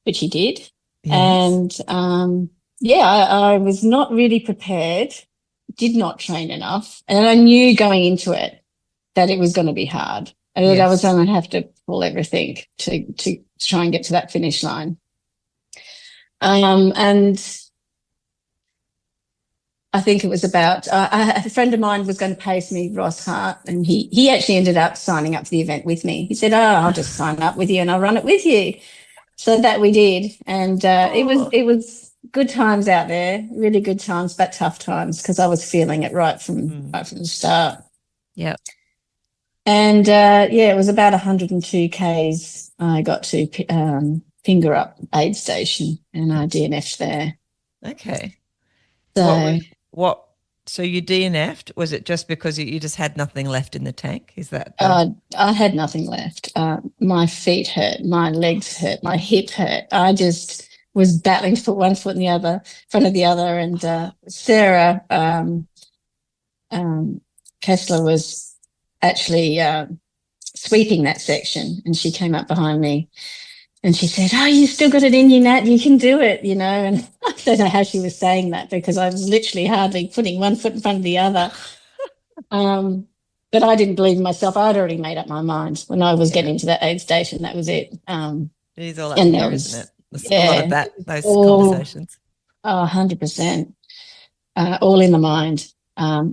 which he did. Yes. And yeah, I was not really prepared, did not train enough. And I knew going into it that it was going to be hard and that I was going to have to pull everything to try and get to that finish line. And I think it was about a friend of mine was going to pace me, Ross Hart, and he actually ended up signing up for the event with me. He said, I'll just sign up with you and I'll run it with you. So that we did. And it was good times out there, really good times, but tough times because I was feeling it right from the start. Yeah. And it was about 102 Ks. I got to Finger Up aid station and I DNF'd there. Okay. So So you DNF'd? Was it just because you just had nothing left in the tank? Is that? I had nothing left. My feet hurt, my legs hurt, my hip hurt. I just was battling to put one foot in the other, front of the other. And Sarah Kessler was actually sweeping that section, and she came up behind me. And she said, you still got it in you, Nat. You can do it, you know. And I don't know how she was saying that because I was literally hardly putting one foot in front of the other. But I didn't believe in myself. I'd already made up my mind when I was getting to that aid station. That was it. It is all up there, isn't it? There's a lot of those conversations. 100%. All in the mind.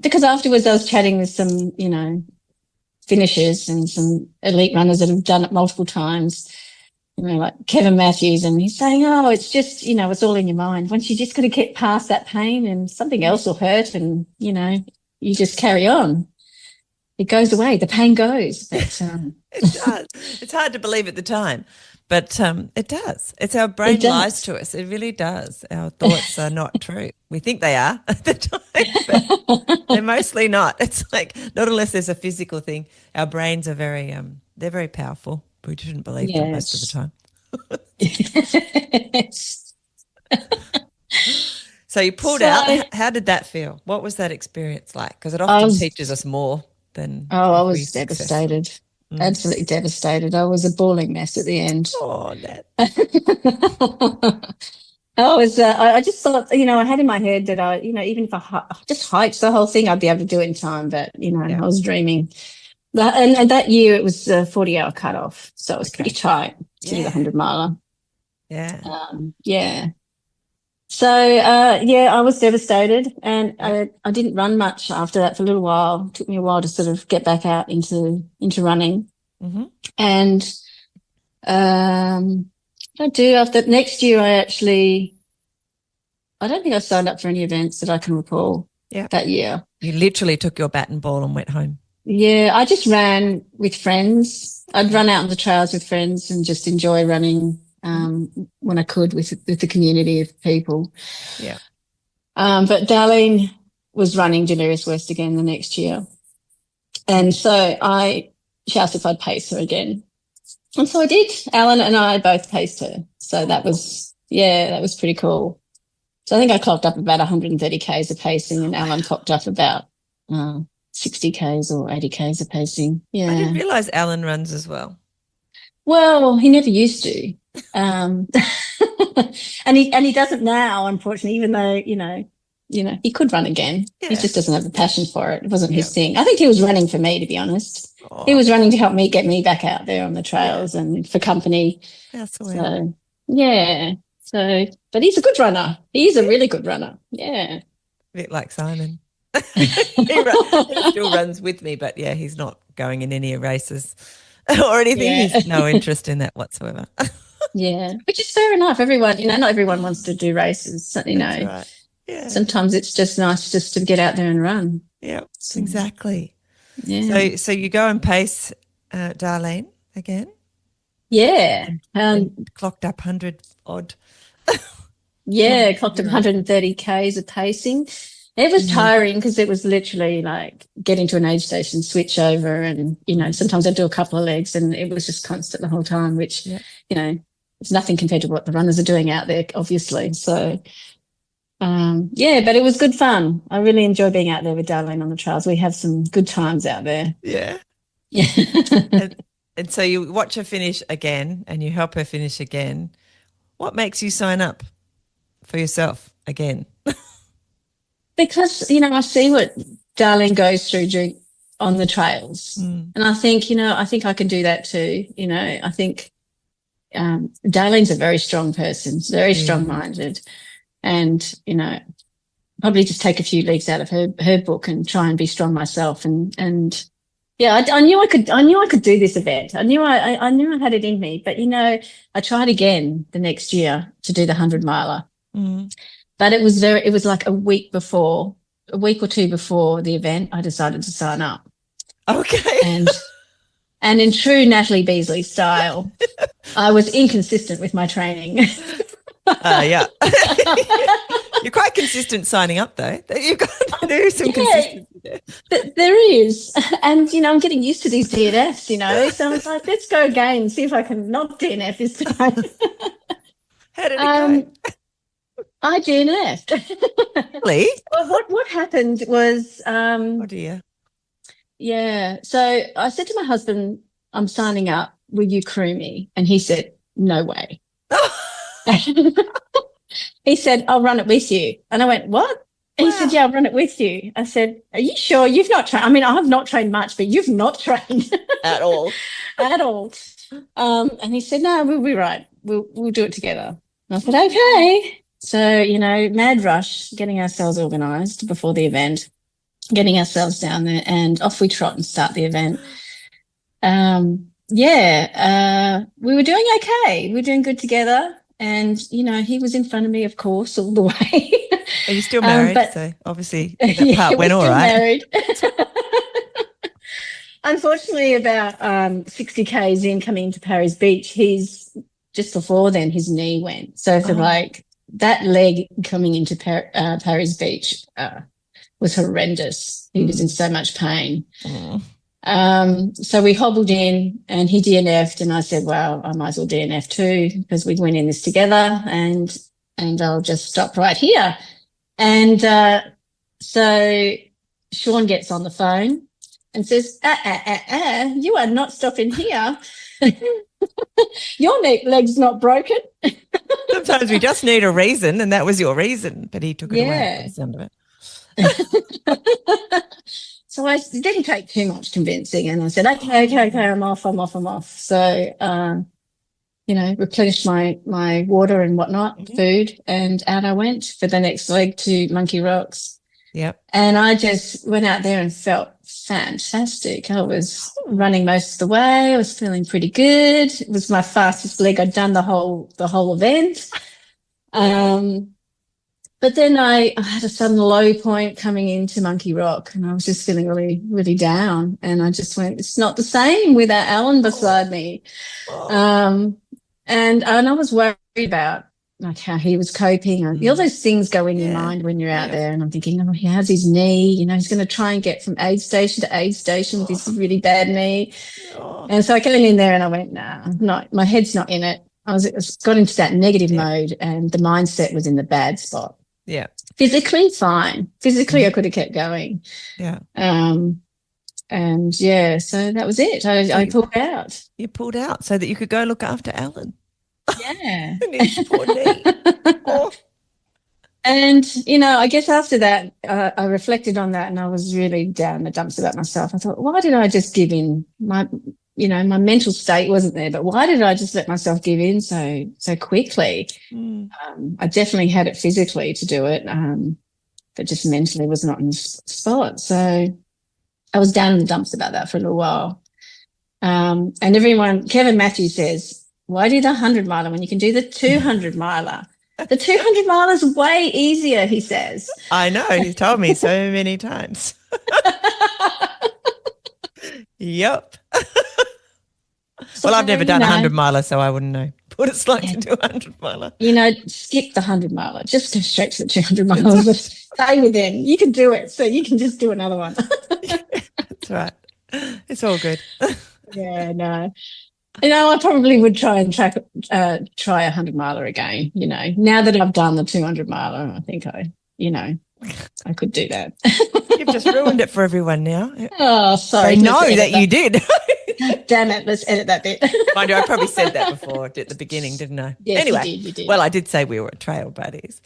Because afterwards I was chatting with some, you know, finishers and some elite runners that have done it multiple times. You know, like Kevin Matthews, and he's saying, it's just, you know, it's all in your mind. Once you just got to get past that pain and something else will hurt and, you know, you just carry on. It goes away. The pain goes. But, it does. It's hard to believe at the time, but it does. It's our brain lies to us. It really does. Our thoughts are not true. We think they are at the time, but they're mostly not. It's like not unless there's a physical thing. Our brains are they're very powerful. We shouldn't believe them most of the time. So you pulled out. How did that feel? What was that experience like? Because it often teaches us more than. I was devastated. Absolutely devastated. I was a bawling mess at the end. Oh, that. I just thought, you know, I had in my head that even if I just hiked the whole thing, I'd be able to do it in time. But, you know, I was dreaming And that year it was a 40-hour cutoff, so it was pretty tight to do the 100-miler. Yeah. So, I was devastated, and I didn't run much after that for a little while. It took me a while to sort of get back out into running. Mm-hmm. And after next year, I don't think I signed up for any events that I can recall that year. You literally took your bat and ball and went home. Yeah, I just ran with friends. I'd run out on the trails with friends and just enjoy running when I could with the community of people. Yeah. But Darlene was running Delirious West again the next year. And so she asked if I'd pace her again. And so I did. Alan and I both paced her. So that was pretty cool. So I think I clocked up about 130 Ks of pacing, and Alan clocked up about 60 Ks or 80 Ks of pacing. Yeah. I didn't realise Alan runs as well. Well, he never used to. And he doesn't now, unfortunately, even though, he could run again. Yeah. He just doesn't have the passion for it. It wasn't his thing. I think he was running for me, to be honest. Oh. He was running to help me get me back out there on the trails and for company. That's weird. So, yeah. But he's a good runner. He's a really good runner. Yeah. A bit like Simon. he still runs with me, but he's not going in any races or anything. Yeah. He's no interest in that whatsoever. Yeah, which is fair enough. Everyone, not everyone wants to do races. That's right. Yeah. Sometimes it's just nice just to get out there and run. Yeah, exactly. Yeah. So you go and pace Darlene again? Yeah. And clocked up 100 odd. Yeah, clocked up 130 Ks of pacing. It was tiring because it was literally like getting to an aid station, switch over, and, sometimes I'd do a couple of legs, and it was just constant the whole time, which, it's nothing compared to what the runners are doing out there, obviously. So, but it was good fun. I really enjoy being out there with Darlene on the trails. We have some good times out there. Yeah. Yeah. and so you watch her finish again and you help her finish again. What makes you sign up for yourself again? Because, I see what Darlene goes through on the trails. And I think, I think I can do that too. I think Darlene's a very strong person, very strong-minded, and, probably just take a few leagues out of her book and try and be strong myself. And I knew I could do this event. I knew I had it in me, but, I tried again the next year to do the 100-miler. But it was like a week or two before the event, I decided to sign up. Okay. And in true Natalie Beasley style, I was inconsistent with my training. Yeah. You're quite consistent signing up, though. You've got to do some consistency there. There is. And, I'm getting used to these DNFs, so I was like, let's go again and see if I can not DNF this time. How did it go? I DNF'd. Really? Well, what happened was... oh, dear. Yeah. So I said to my husband, I'm signing up. Will you crew me? And he said, no way. He said, I'll run it with you. And I went, what? And he said, yeah, I'll run it with you. I said, are you sure? You've not trained? I mean, I have not trained much, but you've not trained. At all. At all. And he said, no, we'll be right. We'll do it together. And I said, okay. So, mad rush, getting ourselves organised before the event, getting ourselves down there, and off we trot and start the event. We were doing okay. We were doing good together. And, he was in front of me, of course, all the way. Are you still married? So obviously that part went all right. Married. Unfortunately, about 60 Ks in coming into Parry's Beach, just before then, his knee went. So for that leg coming into Parry's Beach was horrendous. He was in so much pain. So we hobbled in and he DNF'd, and I said, well, I might as well DNF too because we went in this together, and I'll just stop right here. And so Sean gets on the phone and says, you are not stopping here. Your leg's not broken. Sometimes we just need a reason, and that was your reason, but he took it away by the sound of it. So it didn't take too much convincing, and I said, okay, I'm off. So, replenished my water and whatnot, food, and out I went for the next leg to Monkey Rocks. Yep. And I just went out there and felt fantastic. I was running most of the way. I was feeling pretty good. It was my fastest leg I'd done the whole event. But then I had a sudden low point coming into Monkey Rock, and I was just feeling really, really down. And I just went, it's not the same without Alan beside me. And I was worried about like how he was coping. All those things go in your mind when you're out there. And I'm thinking, oh, he has his knee. He's going to try and get from aid station to aid station with this really bad knee. And so I came in there and I went, my head's not in it. I got into that negative mode, and the mindset was in the bad spot. Yeah. Physically, fine. Physically, I could have kept going. Yeah. So that was it. I pulled out. You pulled out so that you could go look after Alan. Yeah. And his poor knee. Oh. And, I guess after that, I reflected on that, and I was really down in the dumps about myself. I thought, why did I just give in? My mental state wasn't there, but why did I just let myself give in so quickly? I definitely had it physically to do it, but just mentally was not in the spot. So I was down in the dumps about that for a little while. And Kevin Matthews says, why do the 100-miler when you can do the 200-miler? The 200-miler is way easier, he says. I know. He's told me so many times. Yep. Well, I've never done a 100-miler, so I wouldn't know what it's like to do a 100-miler. Skip the 100-miler. Just go straight to the 200-miler. But stay with him. You can do it, so you can just do another one. That's right. It's all good. Yeah, no. I probably would try and try a 100-miler again. Now that I've done the 200-miler, I think I could do that. You've just ruined it for everyone now. Oh, sorry. They know that you did. Damn it, let's edit that bit. Mind you, I probably said that before at the beginning, didn't I? Yes, anyway, you did. Well, I did say we were trail buddies.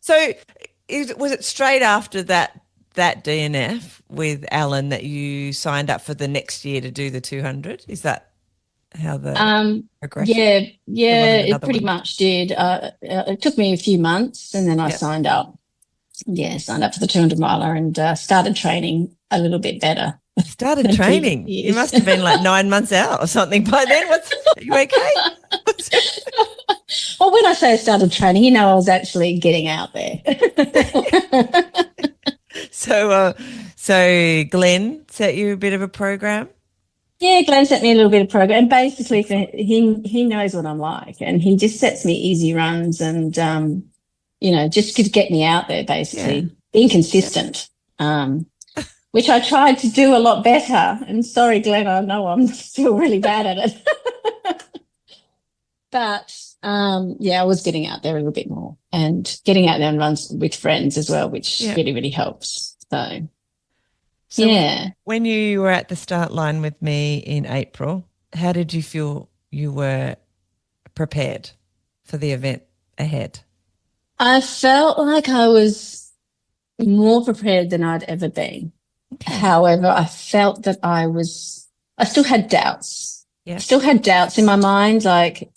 So was it straight after that DNF with Alan that you signed up for the next year to do the 200? Is that how the progression? Yeah, it pretty much did. It took me a few months, and then I signed up. Yeah, signed up for the 200-miler and started training a little bit better. Started training? You must have been like 9 months out or something by then. Are you okay? Well, when I say I started training, I was actually getting out there. So Glenn set you a bit of a program? Yeah, Glenn set me a little bit of program. And basically, he knows what I'm like, and he just sets me easy runs and, just to get me out there, basically. Being consistent, which I tried to do a lot better. And sorry, Glenn, I know I'm still really bad at it. But, I was getting out there a little bit more and getting out there and runs with friends as well, which really, really helps. So when you were at the start line with me in April, how did you feel you were prepared for the event ahead? I felt like I was more prepared than I'd ever been. Okay. However, I felt that I still had doubts. Yeah. Still had doubts in my mind, like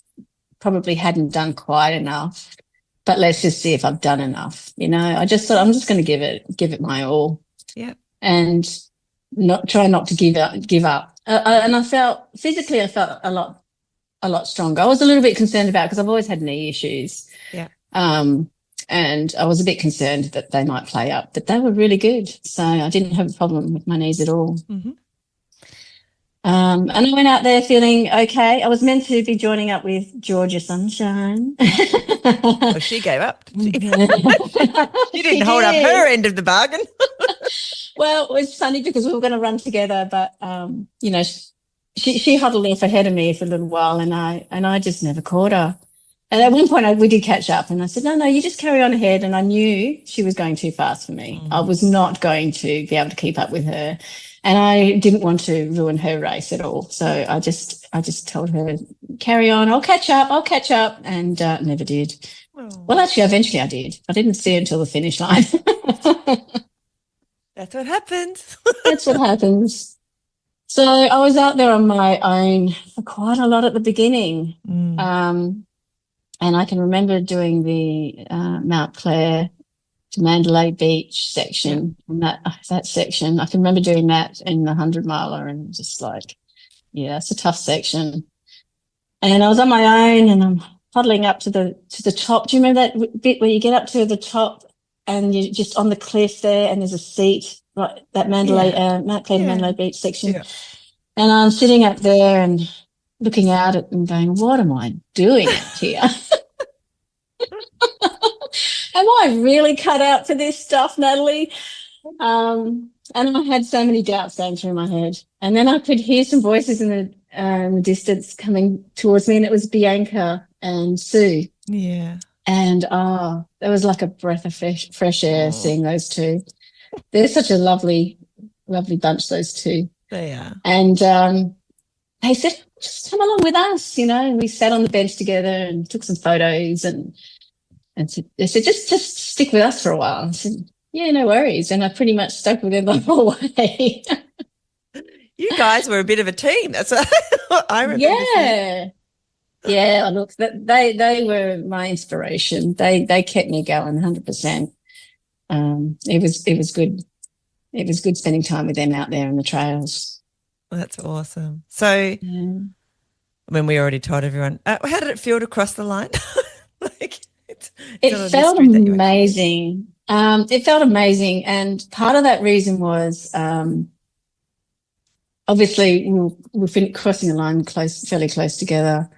probably hadn't done quite enough, but let's just see if I've done enough. I just thought I'm just going to give it my all. Yeah. And try not to give up. And I felt physically, a lot stronger. I was a little bit concerned about, because I've always had knee issues. Yeah. And I was a bit concerned that they might play up, but they were really good. So I didn't have a problem with my knees at all. Mm-hmm. And I went out there feeling okay. I was meant to be joining up with Georgia Sunshine. Well, she gave up. She didn't hold up her end of the bargain. Well, it was funny because we were going to run together, but she huddled off ahead of me for a little while, and I just never caught her. And at one point we did catch up, and I said, no, you just carry on ahead. And I knew she was going too fast for me. I was not going to be able to keep up with her, and I didn't want to ruin her race at all. So I just told her, carry on, I'll catch up, and never did. Oh. Well, actually, eventually I did. I didn't see her until the finish line. That's what happens. That's what happens. So I was out there on my own for quite a lot at the beginning. And I can remember doing the Mount Clare to Mandalay Beach section. And that section, I can remember doing that in the 100 miler and just like, yeah, it's a tough section. And I was on my own and I'm huddling up to the top. Do you remember that bit where you get up to the top and you're just on the cliff there and there's a seat, right? That Mandalay, Mount Clare to Mandalay Beach section. Yeah. And I'm sitting up there and looking out at and going, what am I doing out here? Am I really cut out for this stuff, Natalie? And I had so many doubts going through my head. And then I could hear some voices in the distance coming towards me, and it was Bianca and Sue. Yeah. And that was like a breath of fresh air seeing those two. They're such a lovely, lovely bunch, those two. They are. And they said, just come along with us, you know. And we sat on the bench together and took some photos and they said, just stick with us for a while. I said, yeah, no worries. And I pretty much stuck with them the whole way. You guys were a bit of a team. That's what I remember. Yeah. Yeah, look, they were my inspiration. They kept me going 100%. It was good. It was good spending time with them out there on the trails. That's awesome. So, I mean, we already told everyone. How did it feel to cross the line? It felt amazing. It felt amazing, and part of that reason was obviously we're crossing the line fairly close together.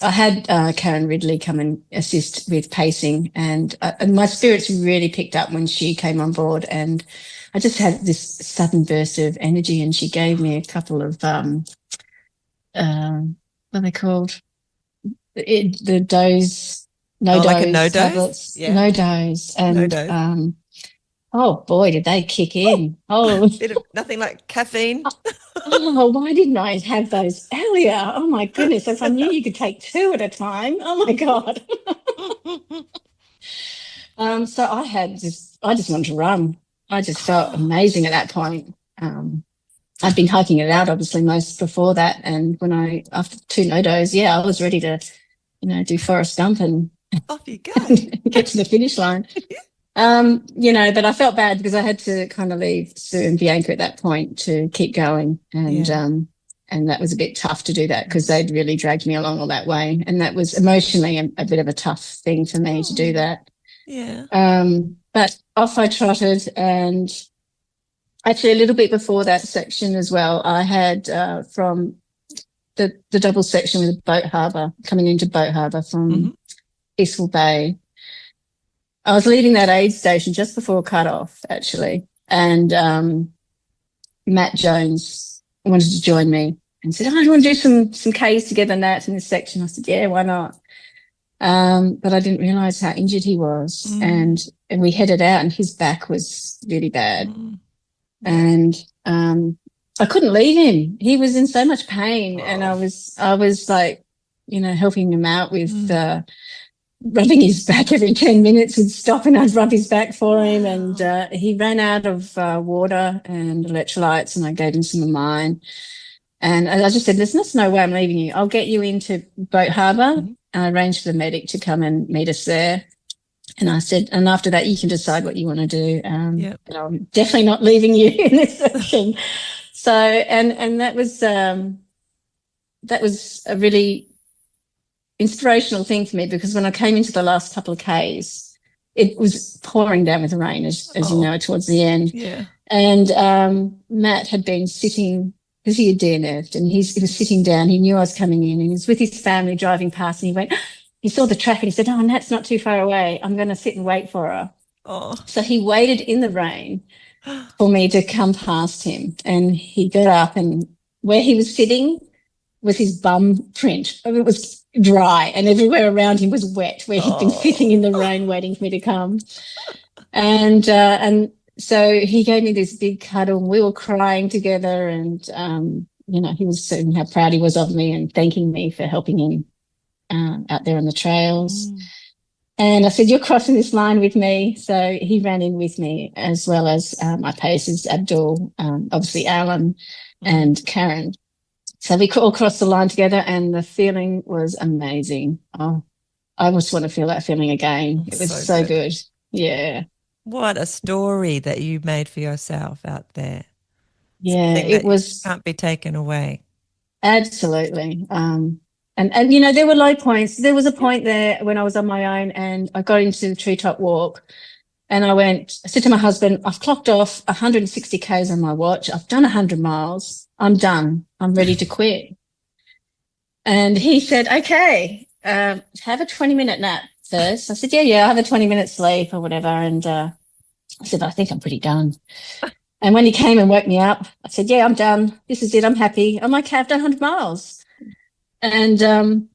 I had Karen Ridley come and assist with pacing, and my spirits really picked up when she came on board, and I just had this sudden burst of energy, and she gave me a couple of what are they called? The dose. No dose. Like a no dose? Yeah. No dose. And no dose. Oh boy, did they kick in. Oh, bit of nothing like caffeine. Oh, why didn't I have those earlier? Oh my goodness. If I knew you could take 2 at a time. Oh my God. So I just wanted to run. I just felt amazing at that point. I'd been hiking it out obviously most before that. And after 2 no-dos, I was ready to, do Forrest Gump and off you go. Get to the finish line. But I felt bad because I had to kind of leave Sue and Bianca at that point to keep going. And that was a bit tough to do that because they'd really dragged me along all that way. And that was emotionally a bit of a tough thing for me to do that. Yeah. But off I trotted, and actually a little bit before that section as well, I had from the double section with Boat Harbour, coming into Boat Harbour from Peaceful Bay. I was leaving that aid station just before cut-off, actually, and Matt Jones wanted to join me and said, do you want to do some Ks together, Nat, in this section? I said, yeah, why not? But I didn't realise how injured he was, and we headed out, and his back was really bad, and I couldn't leave him. He was in so much pain, and I was like, helping him out with rubbing his back every 10 minutes. He'd stop and I'd rub his back for him, and he ran out of water and electrolytes, and I gave him some of mine. And I just said, listen, there's no way I'm leaving you. I'll get you into Boat Harbour. And I arranged for the medic to come and meet us there. And I said, and after that, you can decide what you want to do. But I'm definitely not leaving you in this section. So, and that was a really inspirational thing for me, because when I came into the last couple of Ks, it was pouring down with rain, as you know, towards the end. Yeah. And Matt had been sitting, because he had DNF'd, and he was sitting down. He knew I was coming in, and he was with his family driving past, and he saw the track, and he said, oh, Nat's not too far away. I'm going to sit and wait for her. Oh. So he waited in the rain for me to come past him, and he got up, and where he was sitting was his bum print. It was dry, and everywhere around him was wet, where he'd been sitting in the rain waiting for me to come. And so he gave me this big cuddle, and we were crying together, and he was saying how proud he was of me and thanking me for helping him out there on the trails. And I said, you're crossing this line with me. So he ran in with me, as well as my paces, Abdul, obviously Alan and Karen. So we all crossed the line together, and the feeling was amazing. Oh, I just want to feel that feeling again. It was so good. Yeah. What a story that you made for yourself out there. Yeah, it was, can't be taken away. Absolutely. And you know, there were low points. There was a point there when I was on my own and I got into the treetop walk, and I said to my husband, I've clocked off 160 Ks on my watch. I've done 100 miles. I'm done. I'm ready to quit. And he said, okay, have a 20-minute nap first. I said, yeah, I'll have a 20-minute sleep or whatever. And I said, I think I'm pretty done. And when he came and woke me up, I said, yeah, I'm done. This is it. I'm happy. I'm okay. I've done 100 miles. And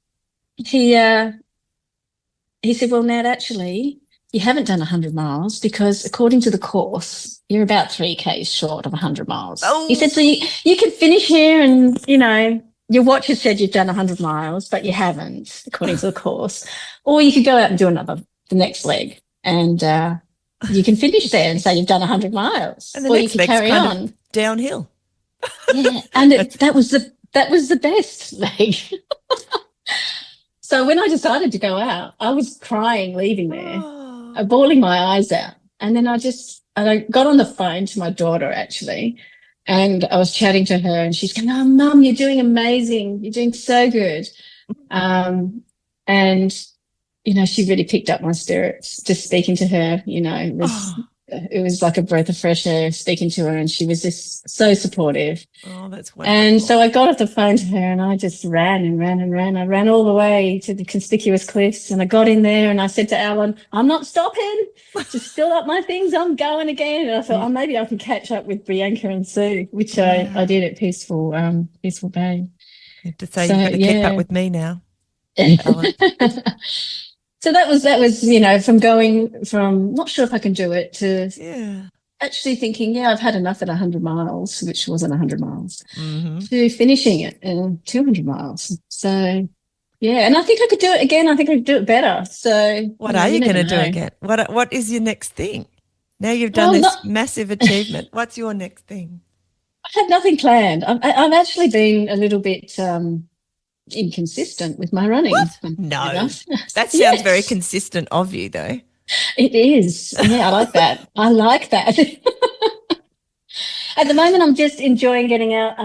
he said, well, Nat, actually, you haven't done 100 miles because according to the course, you're about 3Ks short of 100 miles. Oh. He said, so you can finish here and, you know, your watch has said you've done 100 miles, but you haven't, according to the course. Or you could go out and do the next leg, and you can finish there and say you've done 100 miles. And the next leg's carry on downhill. Yeah, and that was the best leg. So when I decided to go out, I was crying leaving there, bawling my eyes out. And then I got on the phone to my daughter, actually, and I was chatting to her, and she's going, oh, Mum, you're doing amazing. You're doing so good. And, you know, she really picked up my spirits. Just speaking to her, you know, it was like a breath of fresh air speaking to her, and she was just so supportive. Oh, that's wonderful. And so I got off the phone to her and I just ran and ran and ran. I ran all the way to the conspicuous cliffs, and I got in there and I said to Alan, I'm not stopping. Just fill up my things. I'm going again. And I thought, maybe I can catch up with Bianca and Sue, which I did at Peaceful Bay. You have to say, you've got to keep up with me now. So that was, you know, from going from not sure if I can do it to actually thinking, I've had enough at 100 miles, which wasn't 100 miles, to finishing it in 200 miles. So, yeah, and I think I could do it again. I think I could do it better. So what are you going to do again? What is your next thing? Now you've done this massive achievement. What's your next thing? I have nothing planned. I've actually been a little bit inconsistent with my running. What? No, that sounds very consistent of you, though. It is. Yeah, I like that. At the moment, I'm just enjoying getting out,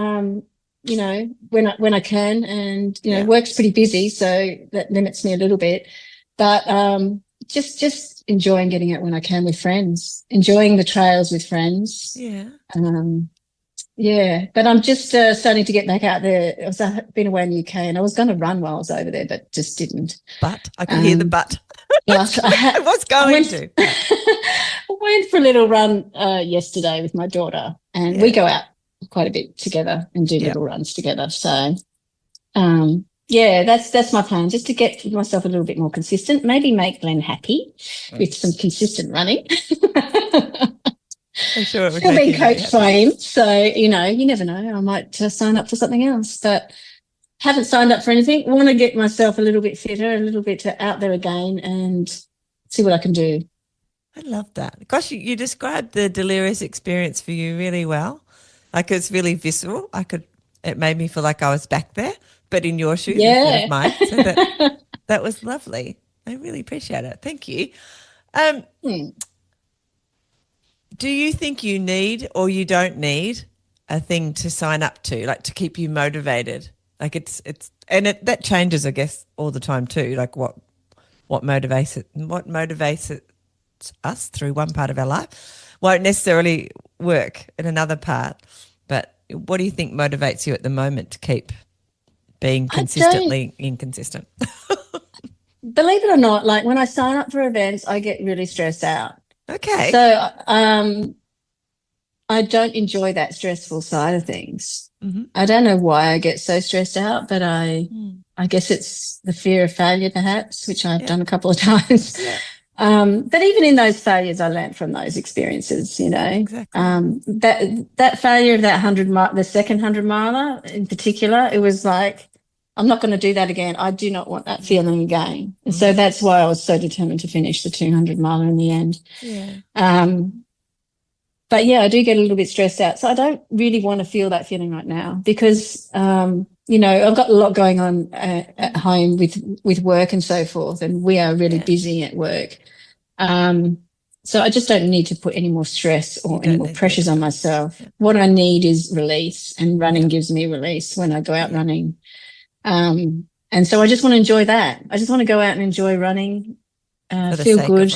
you know, when I can, and, you know, work's pretty busy, so that limits me a little bit. But just enjoying getting out when I can with friends, enjoying the trails with friends. Yeah. Yeah, but I'm just starting to get back out there. I've been away in the UK, and I was going to run while I was over there, but just didn't. But I can hear the but. But I was going to. I went for a little run yesterday with my daughter, and we go out quite a bit together and do little runs together. So, that's my plan, just to get myself a little bit more consistent, maybe make Glenn happy with some consistent running. I'm sure it would still being coached by him, so, you know, you never know. I might sign up for something else, but haven't signed up for anything. Want to get myself a little bit fitter, a little bit out there again, and see what I can do. I love that. Gosh, you described the Delirious experience for you really well. Like, it's really visceral. It made me feel like I was back there, but in your shoes instead of mine. So that was lovely. I really appreciate it. Thank you. Do you think you need or you don't need a thing to sign up to, like to keep you motivated? Like that changes, I guess, all the time too. Like what motivates us through one part of our life won't necessarily work in another part. But what do you think motivates you at the moment to keep being consistently inconsistent? Believe it or not, like when I sign up for events, I get really stressed out. Okay. So I don't enjoy that stressful side of things. Mm-hmm. I don't know why I get so stressed out, but I guess it's the fear of failure, perhaps, which I've done a couple of times. Yeah. But even in those failures, I learned from those experiences, you know. Exactly. That failure of that the second 100 miler in particular, it was like I'm not going to do that again. I do not want that feeling again. And so Mm-hmm. that's why I was so determined to finish the 200 miler in the end. Yeah. But yeah, I do get a little bit stressed out. So I don't really want to feel that feeling right now because, I've got a lot going on at home with work and so forth, and we are really busy at work. So I just don't need to put any more stress or any more pressures on myself. Yeah. What I need is release, and running gives me release when I go out running. And so I just want to enjoy that. I just want to go out and enjoy running, feel good.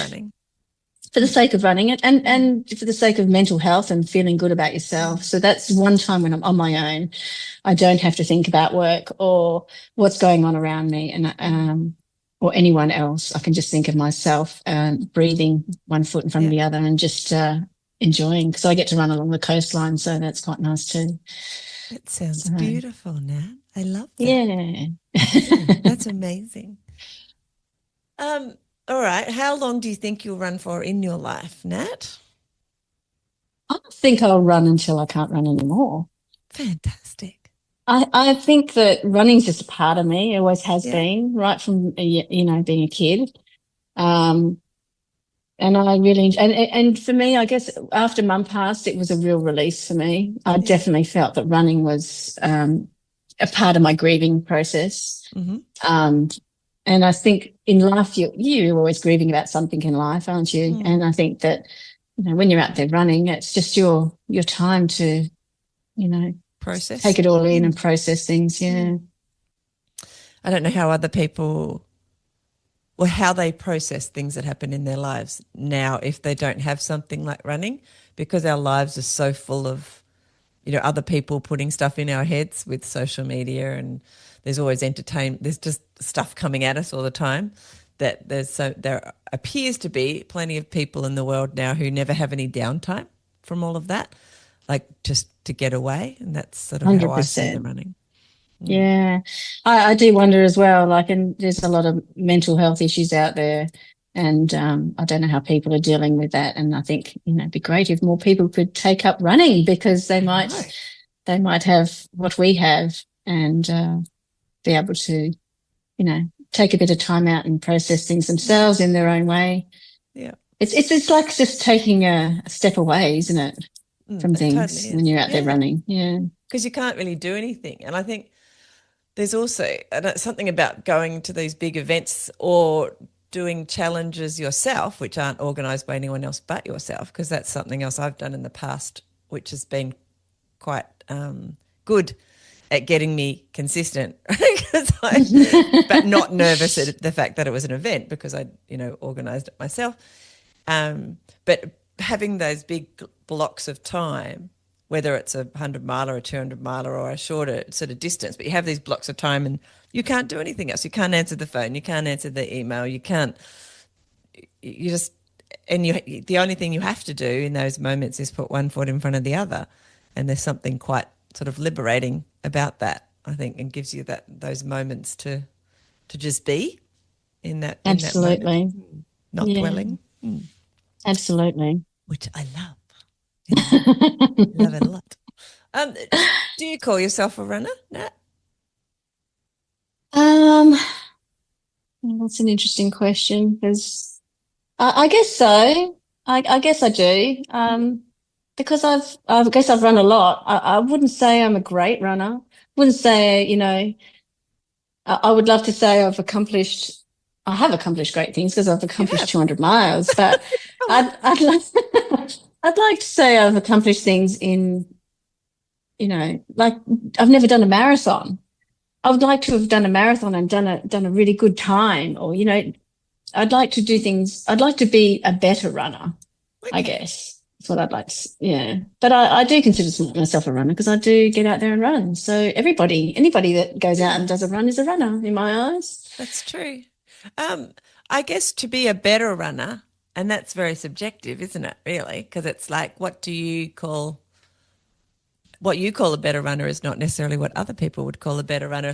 For the sake of running it and for the sake of mental health and feeling good about yourself. So that's one time when I'm on my own. I don't have to think about work or what's going on around me and or anyone else. I can just think of myself, breathing one foot in front of the other and just enjoying, because I get to run along the coastline, so that's quite nice too. It sounds beautiful, Nat. I love that. Yeah. That's amazing. All right. How long do you think you'll run for in your life, Nat? I think I'll run until I can't run anymore. Fantastic. I think that running's just a part of me. It always has been, right from, being a kid. And I really, and for me, I guess after Mum passed, it was a real release for me. I definitely felt that running was a part of my grieving process. Mm-hmm. And I think in life, you're always grieving about something in life, aren't you? And I think that, when you're out there running, it's just your time to, process, take it all in and process things. Yeah. I don't know how other people, or how they process things that happen in their lives now if they don't have something like running, because our lives are so full of, other people putting stuff in our heads with social media, and there's always entertainment. There's just stuff coming at us all the time that there appears to be plenty of people in the world now who never have any downtime from all of that, like just to get away. And that's sort of 100%. How I see the running. Yeah. I do wonder as well, and there's a lot of mental health issues out there, and I don't know how people are dealing with that. And I think, it'd be great if more people could take up running, because they might have what we have and be able to, take a bit of time out and process things themselves in their own way. Yeah. It's like just taking a step away, isn't it, from things totally when you're out there running. Yeah. Because you can't really do anything. And I think there's also something about going to these big events or doing challenges yourself, which aren't organised by anyone else but yourself, because that's something else I've done in the past, which has been quite good at getting me consistent, but not nervous at the fact that it was an event, because I, organised it myself. But having those big blocks of time, whether it's a 100-miler or a 200-miler or a shorter sort of distance, but you have these blocks of time and you can't do anything else. You can't answer the phone. You can't answer the email. The only thing you have to do in those moments is put one foot in front of the other. And there's something quite sort of liberating about that, I think, and gives you those moments to just be in that. Absolutely. In that moment, not dwelling. Absolutely. Which I love. Love it a lot. Do you call yourself a runner, Nat? That's an interesting question, because I guess so. I guess I do. Because I guess I've run a lot. I wouldn't say I'm a great runner. Wouldn't say, I would love to say I have accomplished great things, because I've accomplished 200 miles, but I'd like to say I've accomplished things in, like I've never done a marathon. I would like to have done a marathon and done a really good time, or, I'd like to do things. I'd like to be a better runner, I guess. That's what I'd like to, yeah. But I do consider myself a runner, because I do get out there and run. So anybody that goes out and does a run is a runner in my eyes. That's true. I guess to be a better runner, and that's very subjective, isn't it, really? Because it's like, what you call a better runner is not necessarily what other people would call a better runner.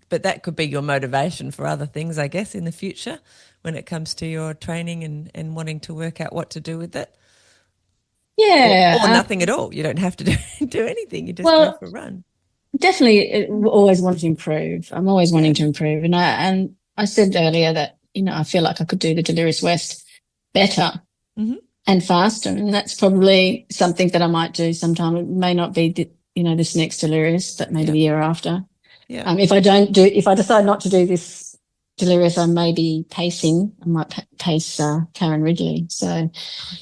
But that could be your motivation for other things, I guess, in the future when it comes to your training and wanting to work out what to do with it. Yeah. Or nothing at all. You don't have to do anything. You just go for a run. definitely always want to improve. I'm always wanting to improve. And I said earlier that, I feel like I could do the Delirious West better and faster. And that's probably something that I might do sometime. It may not be, this next Delirious, but maybe the year after. Yeah. If I decide not to do this Delirious, I may be pacing. I might pace Karen Ridley. So,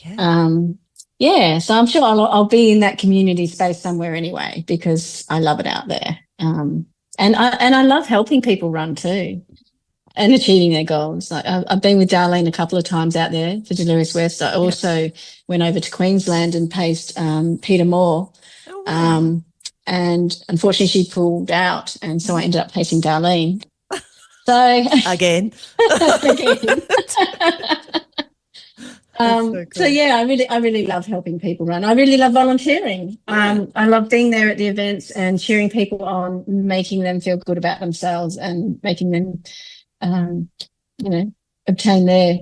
so I'm sure I'll be in that community space somewhere anyway, because I love it out there. And I love helping people run too and achieving their goals. Like I've been with Darlene a couple of times out there for Delirious West. I also went over to Queensland and paced Peter Moore. Oh, wow. And unfortunately she pulled out, and so I ended up pacing Darlene. So again. So, cool. I really love helping people run. I really love volunteering. I love being there at the events and cheering people on, making them feel good about themselves and making them, obtain their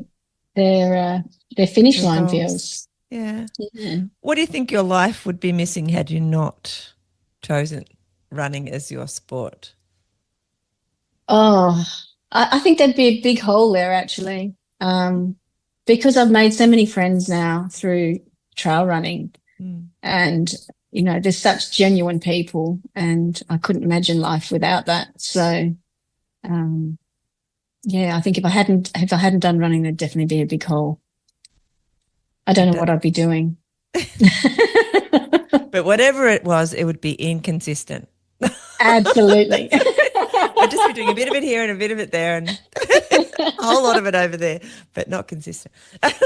finish line goals. Feels. Yeah. What do you think your life would be missing had you not chosen running as your sport? Oh, I think there'd be a big hole there, actually. Because I've made so many friends now through trail running, and there's such genuine people, and I couldn't imagine life without that. So, I think if I hadn't done running, there'd definitely be a big hole. I don't know what I'd be doing. But whatever it was, it would be inconsistent. Absolutely. I'd just be doing a bit of it here and a bit of it there and a whole lot of it over there, but not consistent.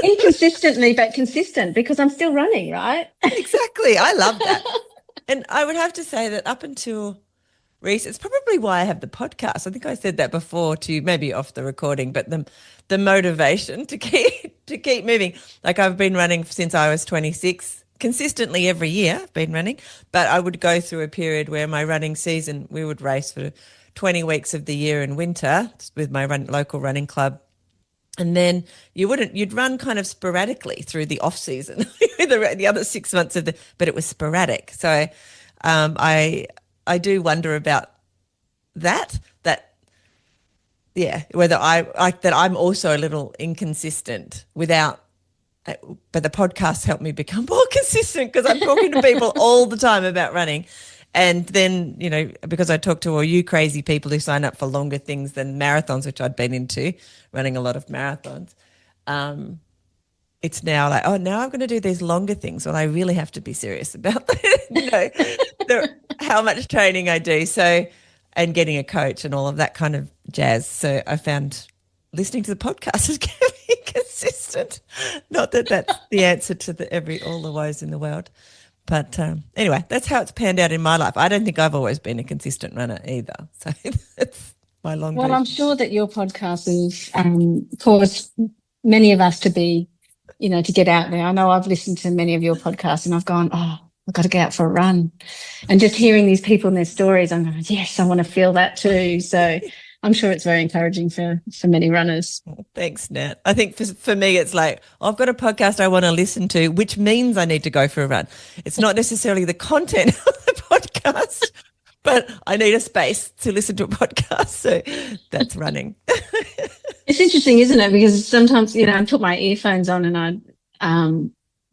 Inconsistently, but consistent, because I'm still running, right? Exactly. I love that. And I would have to say that up until recent, it's probably why I have the podcast. I think I said that before to you, maybe off the recording, but the motivation to keep moving. Like I've been running since I was 26. Consistently every year I've been running, but I would go through a period where my running season, we would race for 20 weeks of the year in winter with my local running club. And then you'd run kind of sporadically through the off season, the other 6 months but it was sporadic. So I do wonder about whether that I'm also a little inconsistent but the podcast helped me become more consistent because I'm talking to people all the time about running. And then, because I talk to all you crazy people who sign up for longer things than marathons, which I'd been into, running a lot of marathons, it's now like, now I'm going to do these longer things. Well, I really have to be serious about how much training I do. So, and getting a coach and all of that kind of jazz. So I found listening to the podcast is kept me consistent. Not that that's the answer to all the woes in the world. But anyway, that's how it's panned out in my life. I don't think I've always been a consistent runner either. So that's my long version. Well, I'm sure that your podcast has caused many of us to be, to get out there. I know I've listened to many of your podcasts and I've gone, I've got to get out for a run. And just hearing these people and their stories, I'm going, yes, I want to feel that too. So I'm sure it's very encouraging for many runners. Thanks, Nat. I think for me, it's like, I've got a podcast I want to listen to, which means I need to go for a run. It's not necessarily the content of the podcast, but I need a space to listen to a podcast. So that's running. It's interesting, isn't it? Because sometimes, I put my earphones on and I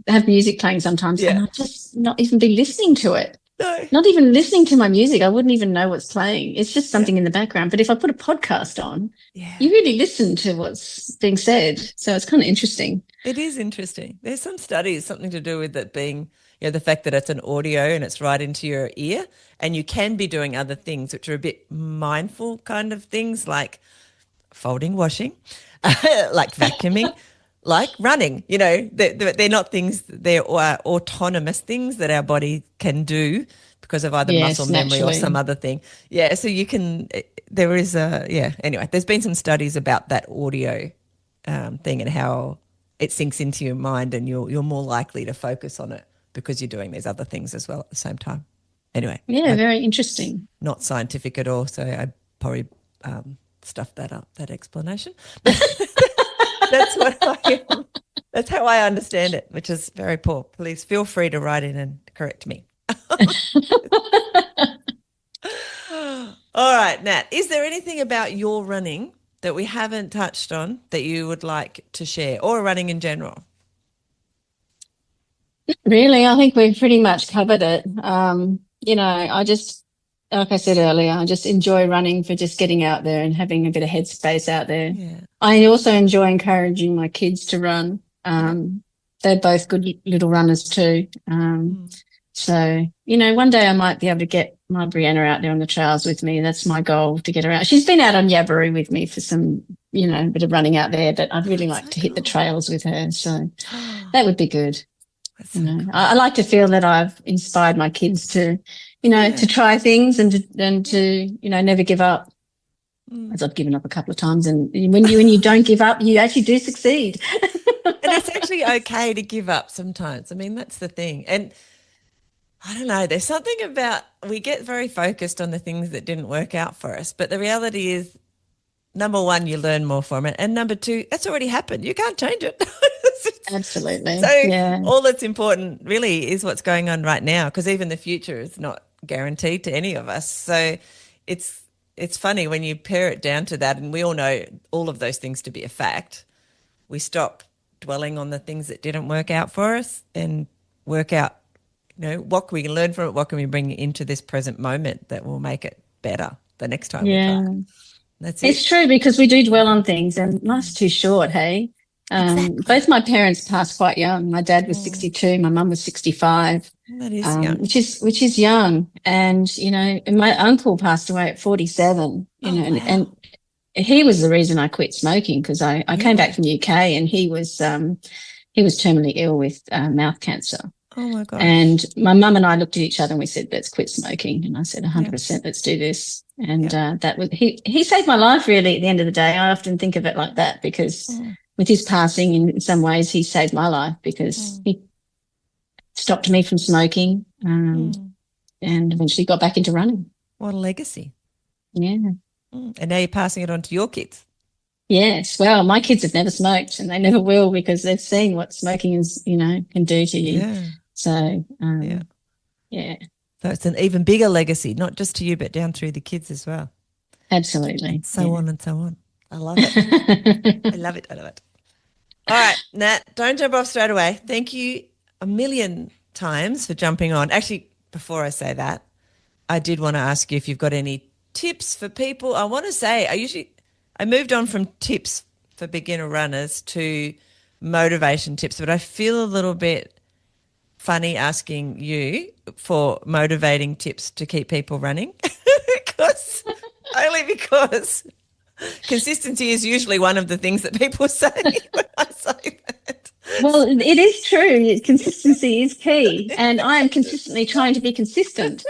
have music playing sometimes and I just not even be listening to it. No. Not even listening to my music. I wouldn't even know what's playing. It's just something in the background. But if I put a podcast on, you really listen to what's being said. So it's kind of interesting. It is interesting. There's some studies, something to do with it being, the fact that it's an audio and it's right into your ear, and you can be doing other things which are a bit mindful kind of things, like folding, washing, like vacuuming. Like running, they're not things, they're autonomous things that our body can do because of either muscle memory or some other thing. Yeah, so you can, there is anyway, there's been some studies about that audio thing and how it sinks into your mind and you're more likely to focus on it because you're doing these other things as well at the same time. Anyway. Yeah, very interesting. Not scientific at all, so I probably stuffed that up, that explanation. That's how I understand it, which is very poor. Please feel free to write in and correct me. All right, Nat, is there anything about your running that we haven't touched on that you would like to share, or running in general? Really, I think we've pretty much covered it. Like I said earlier, I just enjoy running for just getting out there and having a bit of headspace out there. Yeah. I also enjoy encouraging my kids to run. Yeah. They're both good little runners too. So, one day I might be able to get my Brianna out there on the trails with me. That's my goal, to get her out. She's been out on Yabaroo with me for some, bit of running out there, but I'd really like to hit the trails with her. So that would be good. So cool. I like to feel that I've inspired my kids to, to try things and to never give up. As I've given up a couple of times, and when you don't give up, you actually do succeed. And it's actually okay to give up sometimes. I mean, that's the thing. And I don't know, there's something about, we get very focused on the things that didn't work out for us, but the reality is, number one, you learn more from it, and number two, that's already happened. You can't change it. Absolutely. So all that's important really is what's going on right now, because even the future is not guaranteed to any of us. So it's funny when you pare it down to that, and we all know all of those things to be a fact. We stop dwelling on the things that didn't work out for us and work out, what can we learn from it? What can we bring into this present moment that will make it better the next time we try? That's it. It's true, because we do dwell on things, and life's too short, hey? Exactly. Both my parents passed quite young. My dad was 62, my mum was 65. That is young. Which is young. And, and my uncle passed away at 47, wow. and he was the reason I quit smoking, because I came back from the UK, and he was terminally ill with mouth cancer. Oh my God. And my mum and I looked at each other and we said, let's quit smoking. And I said, 100%, let's do this. And that was, he saved my life, really, at the end of the day. I often think of it like that, because with his passing, in some ways, he saved my life, because he stopped me from smoking and eventually got back into running. What a legacy. Yeah. And now you're passing it on to your kids. Yes. Well, my kids have never smoked, and they never will, because they've seen what smoking is, can do to you. Yeah. So, So it's an even bigger legacy, not just to you, but down through the kids as well. Absolutely. And so on and so on. I love it. I love it. I love it. All right, Nat, don't jump off straight away. Thank you a million times for jumping on. Actually, before I say that, I did want to ask you if you've got any tips for people. I want to say I moved on from tips for beginner runners to motivation tips, but I feel a little bit funny asking you for motivating tips to keep people running because consistency is usually one of the things that people say when I say that. Well, it is true. Consistency is key, and I am consistently trying to be consistent.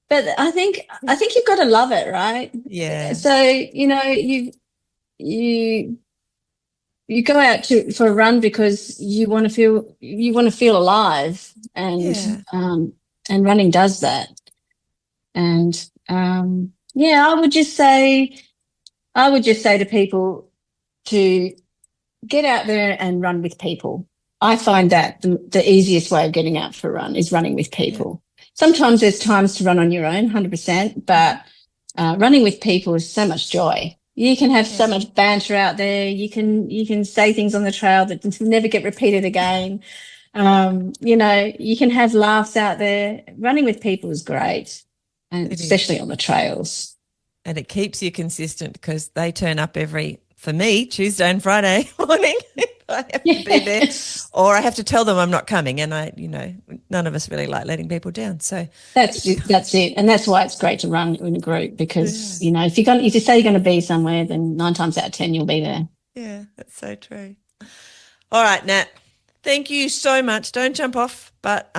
But I think you've got to love it, right? Yeah. So, you go out for a run because you want to feel alive, and running does that. And I would just say to people to get out there and run with people. I find that the easiest way of getting out for a run is running with people. Yeah. Sometimes there's times to run on your own, 100%, but running with people is so much joy. You can have so much banter out there. You can say things on the trail that never get repeated again. You can have laughs out there. Running with people is great, and especially on the trails. And it keeps you consistent because they turn up for me, Tuesday and Friday morning. I have to be there, or I have to tell them I'm not coming, and none of us really like letting people down. So that's it, and that's why it's great to run in a group, because if you say you're going to be somewhere, then 9 times out of 10 you'll be there. Yeah, that's so true. All right, Nat, thank you so much. Don't jump off, but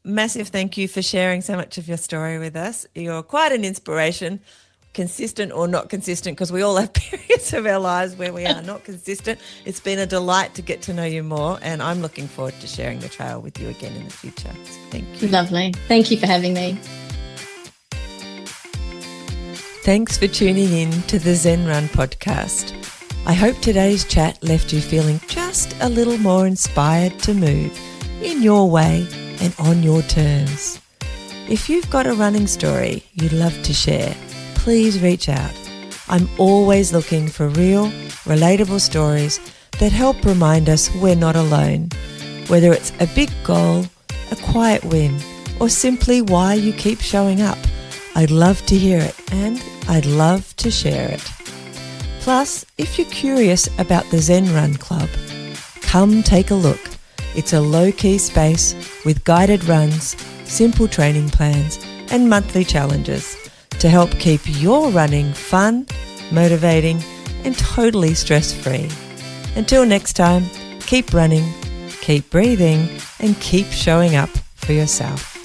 massive thank you for sharing so much of your story with us. You're quite an inspiration. Consistent or not consistent, because we all have periods of our lives where we are not consistent. It's been a delight to get to know you more, and I'm looking forward to sharing the trail with you again in the future. So thank you. Lovely. Thank you for having me. Thanks for tuning in to the Zen Run podcast. I hope today's chat left you feeling just a little more inspired to move in your way and on your terms. If you've got a running story you'd love to share, please reach out. I'm always looking for real, relatable stories that help remind us we're not alone. Whether it's a big goal, a quiet win, or simply why you keep showing up, I'd love to hear it and I'd love to share it. Plus, if you're curious about the Zen Run Club, come take a look. It's a low-key space with guided runs, simple training plans, and monthly challenges to help keep your running fun, motivating, and totally stress-free. Until next time, keep running, keep breathing, and keep showing up for yourself.